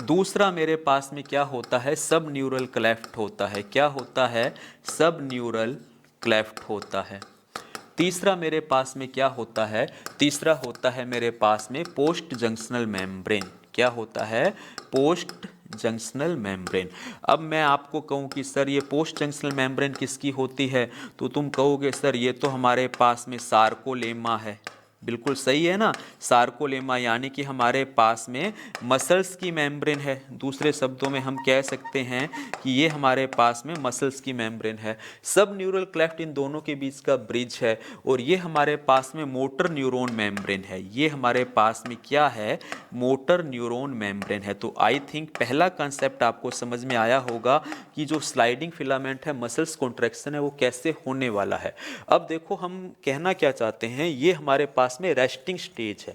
दूसरा मेरे पास में क्या होता है, सब न्यूरल क्लेफ्ट होता है। क्या होता है, सब न्यूरल क्लेफ्ट होता है। तीसरा मेरे पास में क्या होता है, तीसरा होता है मेरे पास में पोस्ट जंक्शनल मेम्ब्रेन। क्या होता है, पोस्ट जंक्शनल मेम्ब्रेन। अब मैं आपको कहूँ कि सर ये पोस्ट जंक्शनल मेम्ब्रेन किसकी होती है, तो तुम कहोगे सर ये तो हमारे पास में सार्कोलेमा है। बिल्कुल सही है ना, सार्कोलेमा, यानी कि हमारे पास में मसल्स की मेम्ब्रेन है। दूसरे शब्दों में हम कह सकते हैं कि ये हमारे पास में मसल्स की मेम्ब्रेन है। सब न्यूरल क्लेफ्ट इन दोनों के बीच का ब्रिज है। और ये हमारे पास में मोटर न्यूरॉन मेम्ब्रेन है। ये हमारे पास में क्या है, मोटर न्यूरॉन मेम्ब्रेन है। तो आई थिंक पहला कंसेप्ट आपको समझ में आया होगा कि जो स्लाइडिंग फिलामेंट है, मसल्स कॉन्ट्रैक्शन है, वो कैसे होने वाला है। अब देखो हम कहना क्या चाहते हैं, ये हमारे पास में रेस्टिंग स्टेज है,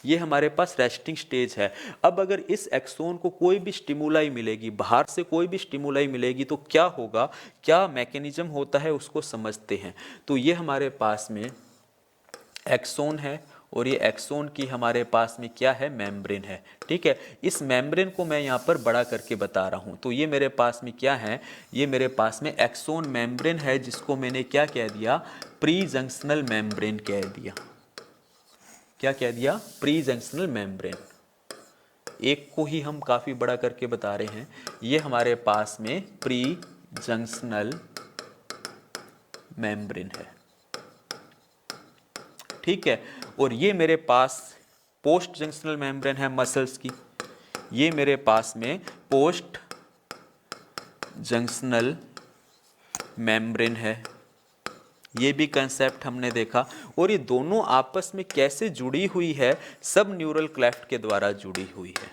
ये हमारे पास रेस्टिंग स्टेज है। अब अगर इस एक्सोन को कोई भी स्टिमुलाई मिलेगी, बाहर से कोई भी स्टिमुलाई मिलेगी, तो क्या होगा, क्या मैकेनिज्म होता है उसको समझते हैं। तो ये हमारे पास में एक्सोन है, और ये एक्सोन की हमारे पास में क्या है, मेम्ब्रेन है। ठीक है, इस मेम्ब्रेन को मैं यहाँ पर बड़ा करके बता रहा हूँ। तो ये मेरे पास में क्या है, ये मेरे पास में एक्सोन मेम्ब्रेन है, जिसको मैंने क्या कह दिया, प्री जंक्शनल मेम्ब्रेन कह दिया। क्या कह दिया, प्री जंक्शनल मेम्ब्रेन। एक को ही हम काफ़ी बड़ा करके बता रहे हैं। ये हमारे पास में प्री जंक्शनल मेम्ब्रेन है। ठीक है, और ये मेरे पास पोस्ट जंक्शनल मेम्ब्रेन है मसल्स की। ये मेरे पास में पोस्ट जंक्शनल मेम्ब्रेन है। ये भी कंसेप्ट हमने देखा। और ये दोनों आपस में कैसे जुड़ी हुई है, सब न्यूरल क्लेफ्ट के द्वारा जुड़ी हुई है।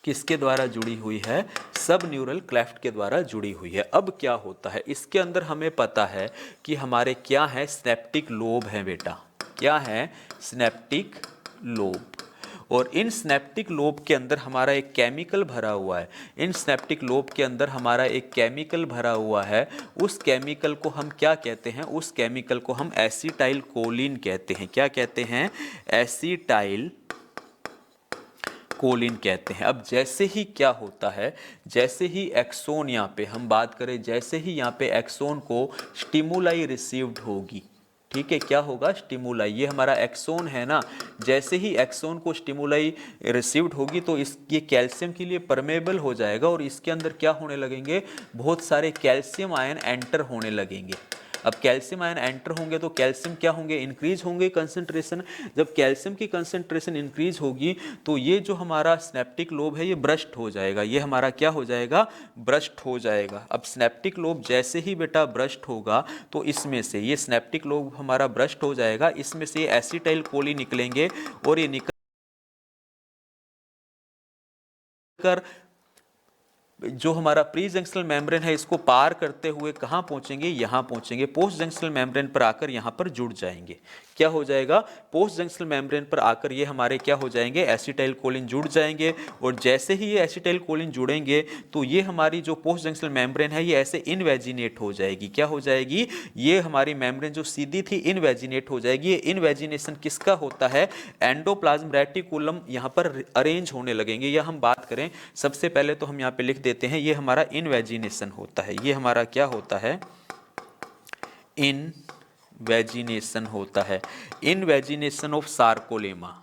किसके द्वारा जुड़ी हुई है? सब न्यूरल क्लेफ्ट के द्वारा जुड़ी हुई है। अब क्या होता है इसके अंदर, हमें पता है कि हमारे क्या है, स्नेप्टिक लोब है बेटा। क्या है? स्नेप्टिक लोब। और इन स्नेप्टिक लोब के अंदर हमारा एक केमिकल भरा हुआ है। इन स्नेप्टिक लोब के अंदर हमारा एक केमिकल भरा हुआ है। उस केमिकल को हम क्या कहते हैं? उस केमिकल को हम एसिटाइल कोलिन कहते हैं। क्या कहते हैं? एसिटाइल कोलिन कहते हैं। अब जैसे ही क्या होता है, जैसे ही एक्सोन, यहाँ पे हम बात करें, जैसे ही यहाँ पे एक्सोन को स्टिमुलाई रिसीव्ड होगी, ठीक है, क्या होगा? स्टिमुलाई, ये हमारा एक्सोन है ना, जैसे ही एक्सोन को स्टिमुलाई रिसीव्ड होगी तो ये कैल्शियम के लिए परमेबल हो जाएगा और इसके अंदर क्या होने लगेंगे? बहुत सारे कैल्शियम आयन एंटर होने लगेंगे। अब कैल्शियम आयन एंटर होंगे तो कैल्शियम क्या होंगे? इंक्रीज होंगे कंसंट्रेशन। जब कैल्शियम की कंसंट्रेशन इंक्रीज होगी तो ये जो हमारा स्नेप्टिक लोब है ये ब्रस्ट हो जाएगा। ये हमारा क्या हो जाएगा? ब्रस्ट हो जाएगा। अब स्नेप्टिक लोब जैसे ही बेटा ब्रस्ट होगा तो इसमें से ये स्नेप्टिक लोब हमारा ब्रस्ट हो जाएगा, इसमें से एसिटाइल कोलिन निकलेंगे और ये निकल कर जो हमारा प्री जंक्शनल मेम्ब्रेन है इसको पार करते हुए कहाँ पहुंचेंगे? यहाँ पहुंचेंगे। पोस्ट जंक्शनल मेम्ब्रेन पर आकर यहाँ पर जुड़ जाएंगे। क्या हो जाएगा? पोस्ट जंक्शनल मेम्ब्रेन पर आकर ये हमारे क्या हो जाएंगे? एसिटाइल कोलिन जुड़ जाएंगे। और जैसे ही ये एसिटाइल कोलिन जुड़ेंगे तो ये हमारी जो पोस्ट जंक्शनल मेम्ब्रेन है ये ऐसे इनवेजिनेट हो जाएगी। क्या हो जाएगी? ये हमारी मेम्ब्रेन जो सीधी थी इनवेजिनेट हो जाएगी। ये इनवेजिनेशन किसका होता है? एंडोप्लाज्म रेटिकुलम यहाँ पर अरेंज होने लगेंगे। या हम बात करें सबसे पहले तो हम यहाँ पे लिख देते हैं, ये हमारा इनवेजिनेशन होता है। ये हमारा क्या होता है? इनवेजिनेशन होता है। Invagination of sarcolemma.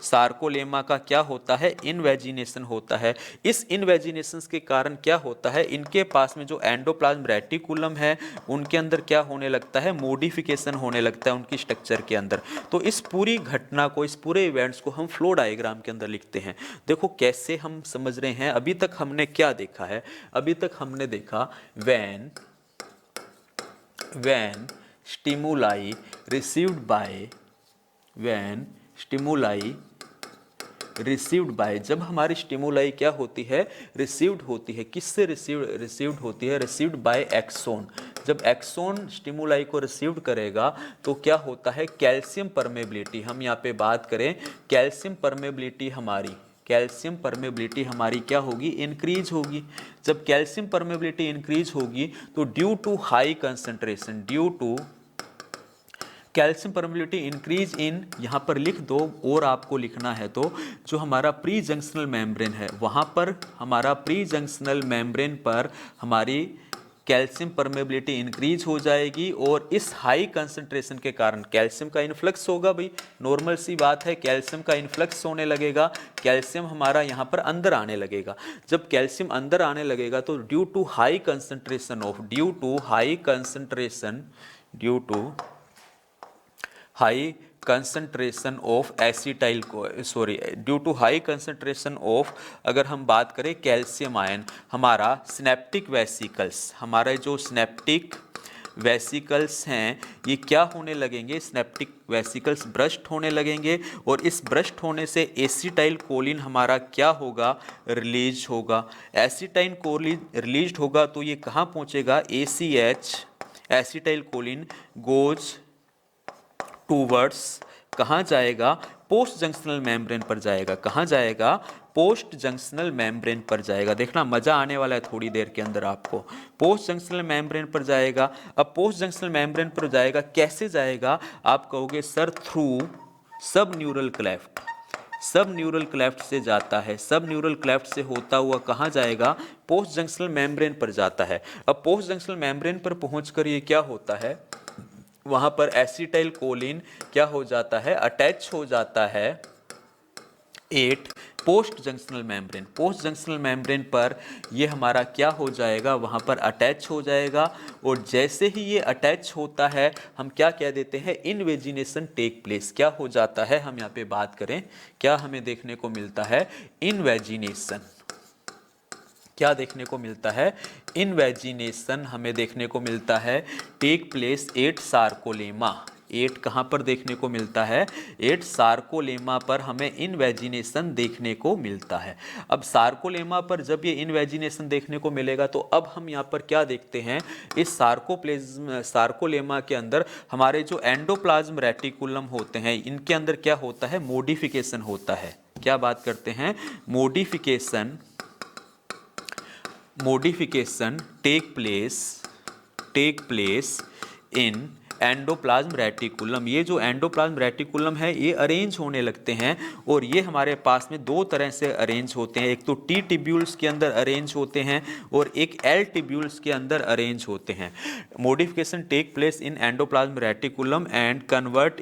सार्कोलेमा का क्या होता है? इनवेजिनेशन होता है। इस इनवेजिनेशन के कारण क्या होता है? इनके पास में जो एंडोप्लाज्म रेटिकुलम है उनके अंदर क्या होने लगता है? मॉडिफिकेशन होने लगता है उनकी स्ट्रक्चर के अंदर। तो इस पूरी घटना को, इस पूरे इवेंट्स को हम फ्लो डायग्राम के अंदर लिखते हैं। देखो कैसे हम समझ रहे हैं। अभी तक हमने क्या देखा है? अभी तक हमने देखा when stimuli received by जब हमारी स्टिमुलाई क्या होती है? रिसीव्ड होती है। किससे रिसीव्ड होती है? Received by axon. जब एक्सोन स्टिमुलाई को रिसीव्ड करेगा तो क्या होता है? कैल्शियम परमेबिलिटी, हम यहाँ पे बात करें कैल्शियम परमेबिलिटी हमारी क्या होगी? इंक्रीज होगी। जब कैल्शियम परमेबिलिटी इंक्रीज होगी तो due to high concentration, calcium permeability increase in, यहाँ पर लिख दो और आपको लिखना है तो जो हमारा प्री जंक्शनल मेम्ब्रेन है वहाँ पर, हमारा प्री जंक्शनल मेम्ब्रेन पर हमारी कैल्शियम परमेबिलिटी इंक्रीज हो जाएगी। और इस हाई कंसंट्रेशन के कारण कैल्शियम का इन्फ्लक्स होगा। भाई नॉर्मल सी बात है, कैल्शियम का इन्फ्लक्स होने लगेगा। कैल्शियम हमारा यहाँ पर अंदर आने लगेगा। जब कैल्शियम अंदर आने लगेगा तो due to high concentration of अगर हम बात करें कैल्शियम आयन, हमारा स्नेप्टिक वेसिकल्स, हमारे जो स्नेप्टिक वेसिकल्स हैं ये क्या होने लगेंगे? स्नेप्टिक वेसिकल्स ब्रस्ट होने लगेंगे। और इस ब्रस्ट होने से एसिटाइल कोलिन हमारा क्या होगा? रिलीज होगा। एसिटाइल कोलिन रिलीज होगा तो ये कहाँ पहुँचेगा? ACH, acetyl choline goes towards, कहाँ जाएगा? पोस्ट जंक्शनल मेम्ब्रेन पर जाएगा। कहाँ जाएगा? पोस्ट जंक्शनल मेम्ब्रेन पर जाएगा। देखना मजा आने वाला है थोड़ी देर के अंदर आपको। पोस्ट जंक्शनल मेम्ब्रेन पर जाएगा। अब पोस्ट जंक्शनल मेम्ब्रेन पर जाएगा, कैसे जाएगा? आप कहोगे सर थ्रू सब न्यूरल क्लेफ्ट, सब न्यूरल क्लेफ्ट से जाता है। सब न्यूरल क्लेफ्ट से होता हुआ कहाँ जाएगा? पोस्ट जंक्शनल मेम्ब्रेन पर जाता है। अब पोस्ट जंक्शनल मेम्ब्रेन पर पहुंचकर ये क्या होता है? वहां पर एसिटाइल कोलिन क्या हो जाता है? अटैच हो जाता है 8 post junctional membrane. Post junctional membrane पर ये हमारा क्या हो जाएगा? वहाँ पर अटैच हो जाएगा। और जैसे ही ये अटैच होता है हम क्या कह देते हैं? Invagination take place. क्या हो जाता है? हम यहाँ पे बात करें क्या हमें देखने को मिलता है? इनवेजिनेशन। क्या देखने को मिलता है, इनवेजिनेशन हमें देखने को मिलता है take place at sarcolemma. At कहाँ पर देखने को मिलता है, एट सार्कोलेमा पर हमें इनवेजिनेशन देखने को मिलता है। अब सार्कोलेमा पर जब ये इनवेजिनेशन देखने को मिलेगा तो अब हम यहाँ पर क्या देखते हैं, इस सार्कोलेमा के अंदर हमारे जो एंडोप्लाज्म रेटिकुलम होते हैं इनके अंदर क्या होता है, मोडिफिकेशन होता है। क्या बात करते हैं, modification take place in endoplasm reticulum. ये जो एंडोप्लाज्म रेटिकुलम है ये अरेंज होने लगते हैं और ये हमारे पास में दो तरह से अरेंज होते हैं, एक तो टी टिब्यूल्स के अंदर अरेंज होते हैं और एक एल टिब्यूल्स के अंदर अरेंज होते हैं। Modification take place in endoplasm reticulum and convert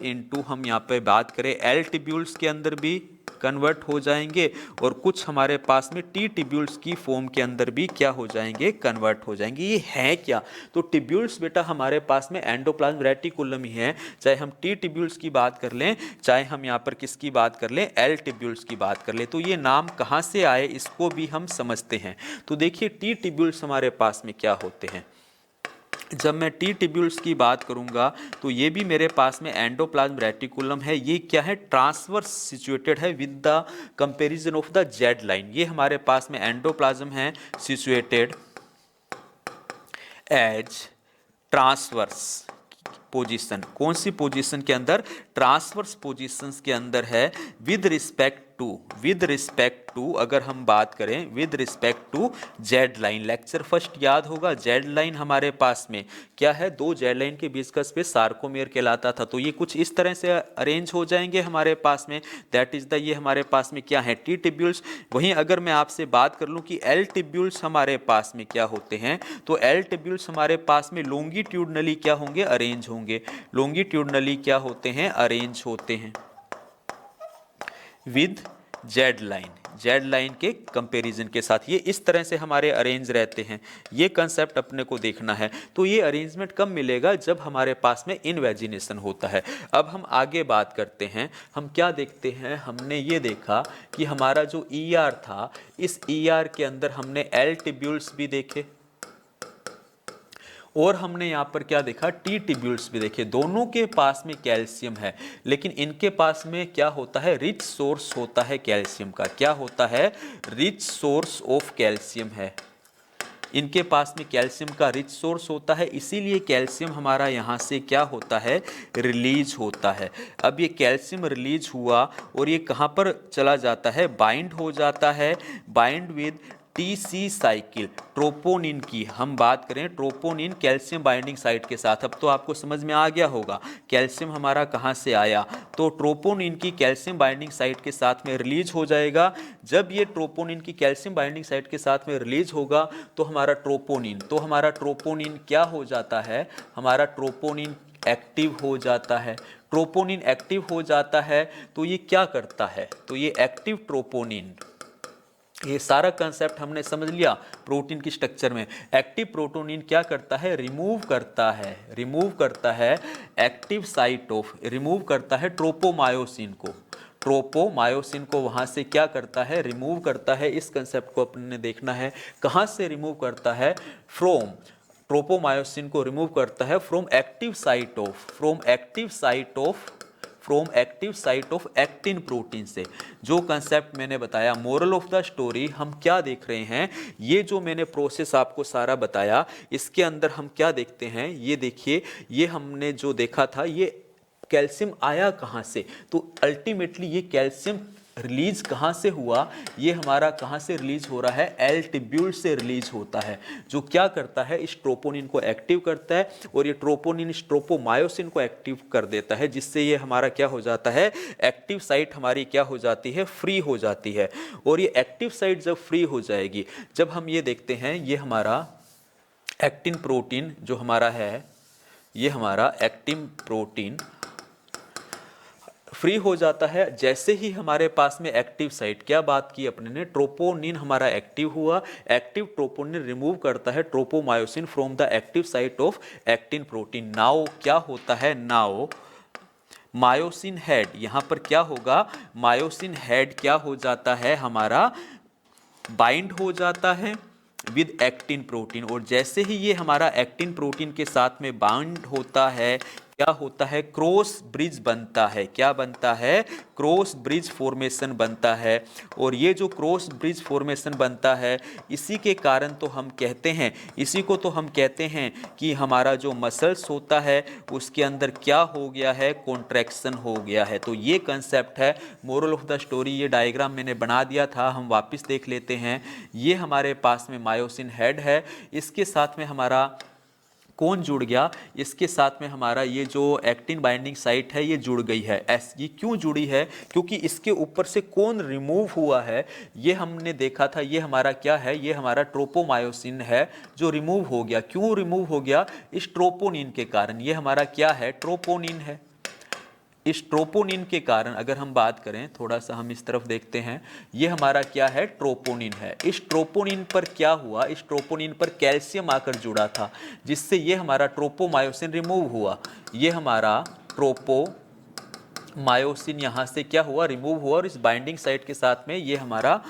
into हम यहाँ पे बात करें एल टिब्यूल्स के अंदर भी कन्वर्ट हो जाएंगे और कुछ हमारे पास में टी टिब्यूल्स की फॉर्म के अंदर भी क्या हो जाएंगे, कन्वर्ट हो जाएंगे। ये है क्या, तो टिब्यूल्स बेटा हमारे पास में एंडोप्लाज्म रेटिकुलम ही है, चाहे हम टी टिब्यूल्स की बात कर लें चाहे हम यहाँ पर किसकी बात कर लें, एल टिब्यूल्स की बात कर लें। तो ये नाम कहाँ से आए इसको भी हम समझते हैं। तो देखिए टी टिब्यूल्स हमारे पास में क्या होते हैं, जब मैं टी टिब्यूल्स की बात करूंगा तो ये भी मेरे पास में एंडोप्लाज्म रेटिकुलम है। ये क्या है, ट्रांसवर्स सिचुएटेड है with the comparison of the Z line. ये हमारे पास में एंडोप्लाज्म है सिचुएटेड एज ट्रांसवर्स पोजीशन। कौन सी पोजीशन के अंदर, ट्रांसवर्स पोजीशंस के अंदर है विद रिस्पेक्ट टू अगर हम बात करें with respect to Z line. Lecture first याद होगा, जेड लाइन हमारे पास में क्या है, दो जेड लाइन के बीच का स्पेस सार्कोमेयर कहलाता था। तो ये कुछ इस तरह से अरेंज हो जाएंगे हमारे पास में, दैट इज द ये हमारे पास में क्या है, टी टिब्यूल्स। वहीं अगर मैं आपसे बात कर लूं कि एल टिब्यूल्स हमारे पास में क्या होते हैं, तो एल टिब्यूल्स हमारे पास में लॉन्गिट्यूडनली क्या होंगे, अरेंज होंगे। लॉन्गिट्यूडनली क्या होते हैं, अरेंज होते हैं विद जेड लाइन के कंपैरिजन के साथ। ये इस तरह से हमारे अरेंज रहते हैं, ये कंसेप्ट अपने को देखना है। तो ये अरेंजमेंट कब मिलेगा, जब हमारे पास में इनवेजिनेशन होता है। अब हम आगे बात करते हैं, हम क्या देखते हैं, हमने ये देखा कि हमारा जो ईआर था, इस ईआर के अंदर हमने एल टिब्यूल्स भी देखे और हमने यहाँ पर क्या देखा, टी टिब्यूल्स भी देखे। दोनों के पास में कैल्शियम है, लेकिन इनके पास में क्या होता है, रिच सोर्स होता है कैल्शियम का। क्या होता है, रिच सोर्स ऑफ कैल्शियम है। इनके पास में कैल्शियम का रिच सोर्स होता है, इसीलिए कैल्शियम हमारा यहाँ से क्या होता है, रिलीज होता है। अब ये कैल्शियम रिलीज हुआ और ये कहाँ पर चला जाता है, बाइंड हो जाता है, bind with TC cycle. Troponin की हम बात करें, ट्रोपोनिन कैल्शियम बाइंडिंग साइट के साथ। अब तो आपको समझ में आ गया होगा कैल्शियम हमारा कहाँ से आया, तो ट्रोपोनिन की कैल्शियम बाइंडिंग साइट के साथ में रिलीज हो जाएगा। जब ये ट्रोपोनिन की कैल्शियम बाइंडिंग साइट के साथ में रिलीज होगा तो हमारा ट्रोपोनिन क्या हो जाता है, हमारा ट्रोपोनिन एक्टिव हो जाता है। ट्रोपोनिन एक्टिव हो जाता है तो ये क्या करता है, तो ये एक्टिव ट्रोपोनिन, ये सारा कंसेप्ट हमने समझ लिया प्रोटीन की स्ट्रक्चर में। एक्टिव प्रोटोनिन क्या करता है, रिमूव करता है एक्टिव साइट ऑफ, रिमूव करता है ट्रोपोमायोसिन को वहां से क्या करता है, रिमूव करता है। इस कंसेप्ट को अपने देखना है, कहां से रिमूव करता है, फ्रॉम ट्रोपोमायोसिन को रिमूव करता है from active site of actin protein से। जो कंसेप्ट मैंने बताया, मोरल ऑफ द स्टोरी हम क्या देख रहे हैं, ये जो मैंने प्रोसेस आपको सारा बताया, इसके अंदर हम क्या देखते हैं, ये देखिए, ये हमने जो देखा था, ये कैल्शियम आया कहाँ से, तो अल्टीमेटली ये कैल्शियम रिलीज कहाँ से हुआ, ये हमारा कहाँ से रिलीज हो रहा है, एल टिब्यूल से रिलीज होता है, जो क्या करता है, इस ट्रोपोनिन को एक्टिव करता है और ये ट्रोपोनिन इस ट्रोपोमायोसिन को एक्टिव कर देता है, जिससे ये हमारा क्या हो जाता है, एक्टिव साइट हमारी क्या हो जाती है, फ्री हो जाती है। और ये एक्टिव साइट जब फ्री हो जाएगी, जब हम ये देखते हैं, ये हमारा एक्टिन प्रोटीन जो हमारा है, ये हमारा एक्टिन प्रोटीन फ्री हो जाता है। जैसे ही हमारे पास में एक्टिव साइट, क्या बात की अपने ने, ट्रोपोनिन हमारा एक्टिव हुआ, एक्टिव ट्रोपोनिन रिमूव करता है tropomyosin from the active site of actin protein. Now क्या होता है, नाउ मायोसिन हेड, यहाँ पर क्या होगा, मायोसिन हेड क्या हो जाता है, हमारा बाइंड हो जाता है विद एक्टिन प्रोटीन, और जैसे ही ये हमारा एक्टिन प्रोटीन के साथ में बाइंड होता है, क्या होता है, क्रॉस ब्रिज बनता है। क्या बनता है? क्रॉस ब्रिज फॉर्मेशन बनता है। और ये जो क्रॉस ब्रिज फॉर्मेशन बनता है, इसी के कारण तो हम कहते हैं, इसी को तो हम कहते हैं कि हमारा जो मसल्स होता है उसके अंदर क्या हो गया है, कॉन्ट्रैक्शन हो गया है। तो ये कंसेप्ट है। मोरल ऑफ द स्टोरी, ये डायग्राम मैंने बना दिया था, हम वापस देख लेते हैं। ये हमारे पास में मायोसिन हेड है, इसके साथ में हमारा कौन जुड़ गया, इसके साथ में हमारा ये जो एक्टिन बाइंडिंग साइट है ये जुड़ गई है। ये क्यों जुड़ी है? क्योंकि इसके ऊपर से कौन रिमूव हुआ है, ये हमने देखा था। ये हमारा क्या है? ये हमारा ट्रोपोमायोसिन है जो रिमूव हो गया। क्यों रिमूव हो गया? इस ट्रोपोनिन के कारण। ये हमारा क्या है? ट्रोपोनिन है। इस ट्रोपोनिन के कारण अगर हम बात करें, थोड़ा सा हम इस तरफ देखते हैं, ये हमारा क्या है? ट्रोपोनिन है। इस ट्रोपोनिन पर क्या हुआ? इस ट्रोपोनिन पर कैल्शियम आकर जुड़ा था, जिससे ये हमारा ट्रोपोमायोसिन रिमूव हुआ। ये हमारा ट्रोपोमायोसिन यहाँ से क्या हुआ? रिमूव हुआ, और इस बाइंडिंग साइट के साथ में ये हमारा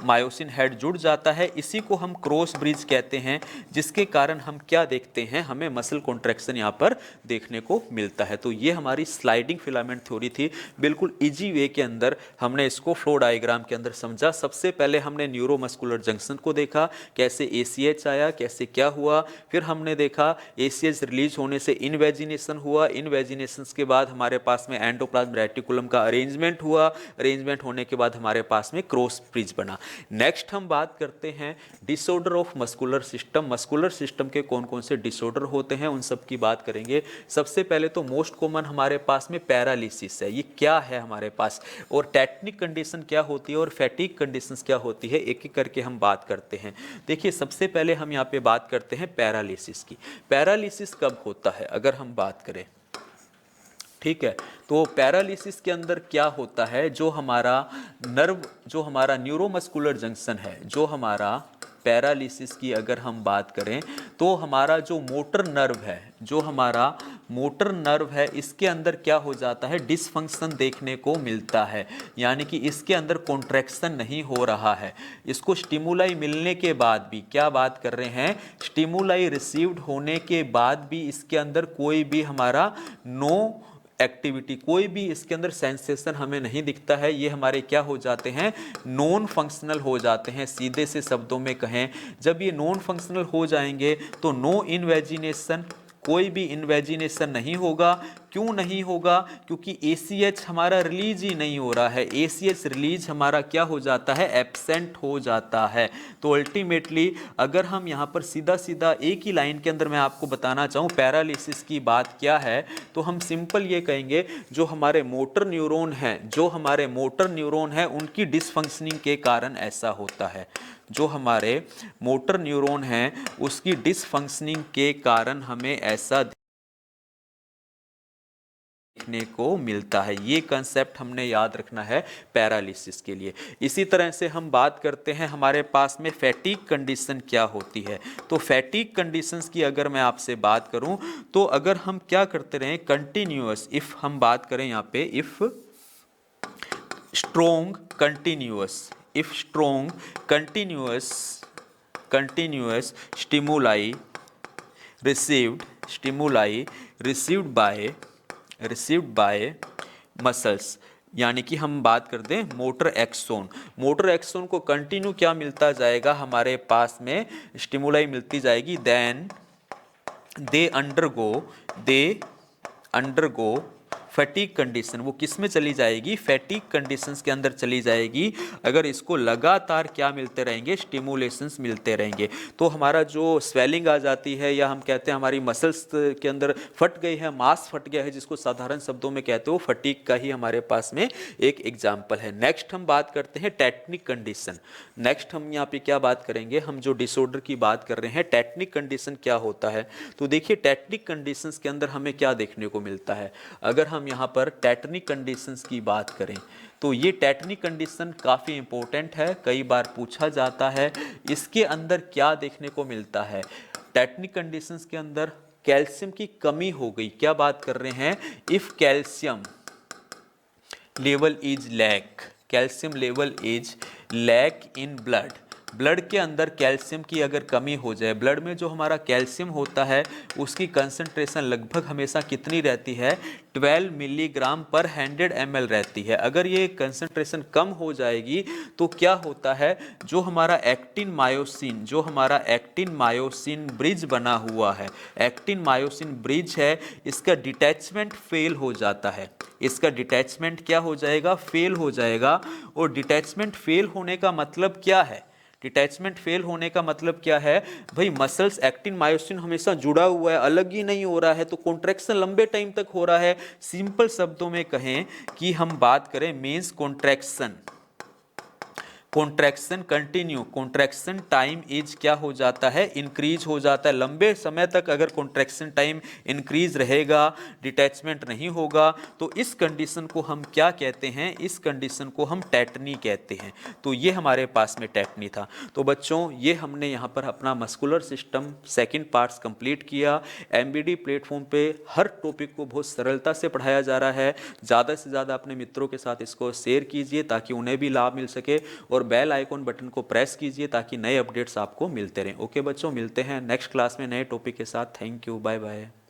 मायोसिन हेड जुड़ जाता है। इसी को हम क्रॉस ब्रिज कहते हैं, जिसके कारण हम क्या देखते हैं? हमें मसल कॉन्ट्रैक्शन यहाँ पर देखने को मिलता है। तो ये हमारी स्लाइडिंग फिलामेंट थ्योरी थी। बिल्कुल इजी वे के अंदर हमने इसको फ्लो डायग्राम के अंदर समझा। सबसे पहले हमने न्यूरोमस्कुलर जंक्शन को देखा, कैसे ACH आया, कैसे क्या हुआ। फिर हमने देखा ACH रिलीज होने से इनवेजिनेशन हुआ। इनवेजिनेशन के बाद हमारे पास में एंडोप्लाज्म रेटिकुलम का अरेंजमेंट हुआ। अरेंजमेंट होने के बाद हमारे पास में क्रॉस ब्रिज बना। नेक्स्ट हम बात करते हैं disorder of muscular system. Muscular system के कौन कौन से डिसऑर्डर होते हैं, उन सब की बात करेंगे। सबसे पहले तो मोस्ट कॉमन हमारे पास में पैरालिसिस है। ये क्या है हमारे पास, और टेक्निक कंडीशन क्या होती है, और फैटिग कंडीशंस क्या होती है, एक एक करके हम बात करते हैं। देखिए, सबसे पहले हम यहाँ पे बात करते हैं पैरालिसिस की। पैरालिसिस कब होता है अगर हम बात करें, ठीक है। तो पैरालिसिस के अंदर क्या होता है, जो हमारा नर्व, जो हमारा न्यूरोमस्कुलर जंक्शन है, जो हमारा पैरालिसिस की अगर हम बात करें, तो हमारा जो मोटर नर्व है, जो हमारा मोटर नर्व है, इसके अंदर क्या हो जाता है? डिसफंक्शन देखने को मिलता है। यानी कि इसके अंदर कॉन्ट्रैक्शन नहीं हो रहा है। इसको स्टिमुलाई मिलने के बाद भी, क्या बात कर रहे हैं, स्टिमुलाई रिसीव्ड होने के बाद भी इसके अंदर कोई भी हमारा नो एक्टिविटी, कोई भी इसके अंदर सेंसेशन हमें नहीं दिखता है। ये हमारे क्या हो जाते हैं? नॉन फंक्शनल हो जाते हैं। सीधे से शब्दों में कहें, जब ये नॉन फंक्शनल हो जाएंगे तो नो इन्वेजिनेशन, कोई भी इन्वेजिनेशन नहीं होगा। क्यों नहीं होगा? क्योंकि ACH हमारा रिलीज ही नहीं हो रहा है। ACH रिलीज हमारा क्या हो जाता है? एब्सेंट हो जाता है। तो अल्टीमेटली अगर हम यहाँ पर सीधा सीधा एक ही लाइन के अंदर मैं आपको बताना चाहूँ पैरालिसिस की बात क्या है, तो हम सिंपल ये कहेंगे, जो हमारे मोटर न्यूरॉन हैं, जो हमारे मोटर न्यूरॉन हैं, उनकी डिसफंक्शनिंग के कारण ऐसा होता है। जो हमारे मोटर न्यूरॉन हैं, उसकी डिसफंक्शनिंग के कारण हमें ऐसा देखने को मिलता है। ये कंसेप्ट हमने याद रखना है पैरालिसिस के लिए। इसी तरह से हम बात करते हैं हमारे पास में फैटिग कंडीशन क्या होती है। तो फैटिग कंडीशंस की अगर मैं आपसे बात करूं, तो अगर हम क्या करते रहें, कंटिन्यूअस, इफ हम बात करें यहाँ पे, if strong continuous, if strong continuous stimuli received by muscles, यानी कि हम बात कर दें मोटर एक्सोन। मोटर एक्सोन को कंटिन्यू क्या मिलता जाएगा, हमारे पास में स्टिमुलाई मिलती जाएगी। Then they undergo fatigue condition. वो किस में चली जाएगी? फैटिग कंडीशंस के अंदर चली जाएगी। अगर इसको लगातार क्या मिलते रहेंगे? स्टिमुलेशंस मिलते रहेंगे। तो हमारा जो स्वेलिंग आ जाती है, या हम कहते हैं हमारी मसल्स के अंदर फट गई है, मांस फट गया है, जिसको साधारण शब्दों में कहते हो, फटीग का ही हमारे पास में एक एग्जाम्पल है। नेक्स्ट हम बात करते हैं टेक्निक कंडीशन। नेक्स्ट हम यहाँ पे क्या बात करेंगे, हम जो डिसऑर्डर की बात कर रहे हैं, टेक्निक कंडीशन क्या होता है। तो देखिए, टेक्निक कंडीशंस के अंदर हमें क्या देखने को मिलता है। अगर हम यहाँ पर टेक्निक कंडीशंस की बात करें, तो ये टेक्निक कंडीशन काफ़ी इंपॉर्टेंट है, कई बार पूछा जाता है। इसके अंदर क्या देखने को मिलता है? टेक्निक कंडीशंस के अंदर कैल्शियम की कमी हो गई। क्या बात कर रहे हैं? If calcium level is lack, calcium level is lack in blood, blood के अंदर कैल्शियम की अगर कमी हो जाए, ब्लड में जो हमारा कैल्शियम होता है उसकी कंसंट्रेशन लगभग हमेशा कितनी रहती है, 12 मिलीग्राम पर 100 ml रहती है। अगर ये कंसंट्रेशन कम हो जाएगी तो क्या होता है, जो हमारा एक्टिन मायोसिन ब्रिज बना हुआ है, एक्टिन मायोसिन ब्रिज है, इसका डिटैचमेंट फेल हो जाता है। इसका डिटैचमेंट क्या हो जाएगा, फेल हो जाएगा। और डिटैचमेंट फेल होने का मतलब क्या है, डिटैचमेंट फेल होने का मतलब क्या है भाई, मसल्स एक्टिन मायोसिन हमेशा जुड़ा हुआ है, अलग ही नहीं हो रहा है, तो कॉन्ट्रैक्शन लंबे टाइम तक हो रहा है। सिंपल शब्दों में कहें कि हम बात करें means contraction, contraction continue, contraction time is क्या हो जाता है, इंक्रीज हो जाता है। लंबे समय तक अगर कॉन्ट्रैक्शन टाइम इंक्रीज रहेगा, डिटैचमेंट नहीं होगा, तो इस कंडीशन को हम क्या कहते हैं, इस कंडीशन को हम टेटनी कहते हैं। तो ये हमारे पास में टेटनी था। तो बच्चों ये हमने यहाँ पर अपना muscular system second parts complete किया। एमबीडी प्लेटफॉर्म पे हर टॉपिक को बहुत सरलता से पढ़ाया जा रहा है। ज़्यादा से ज़्यादा अपने मित्रों के साथ इसको शेयर कीजिए ताकि उन्हें भी लाभ मिल सके, और बेल आइकॉन बटन को प्रेस कीजिए ताकि नए अपडेट्स आपको मिलते रहें। ओके बच्चों, मिलते हैं नेक्स्ट क्लास में नए टॉपिक के साथ। Thank you, bye bye.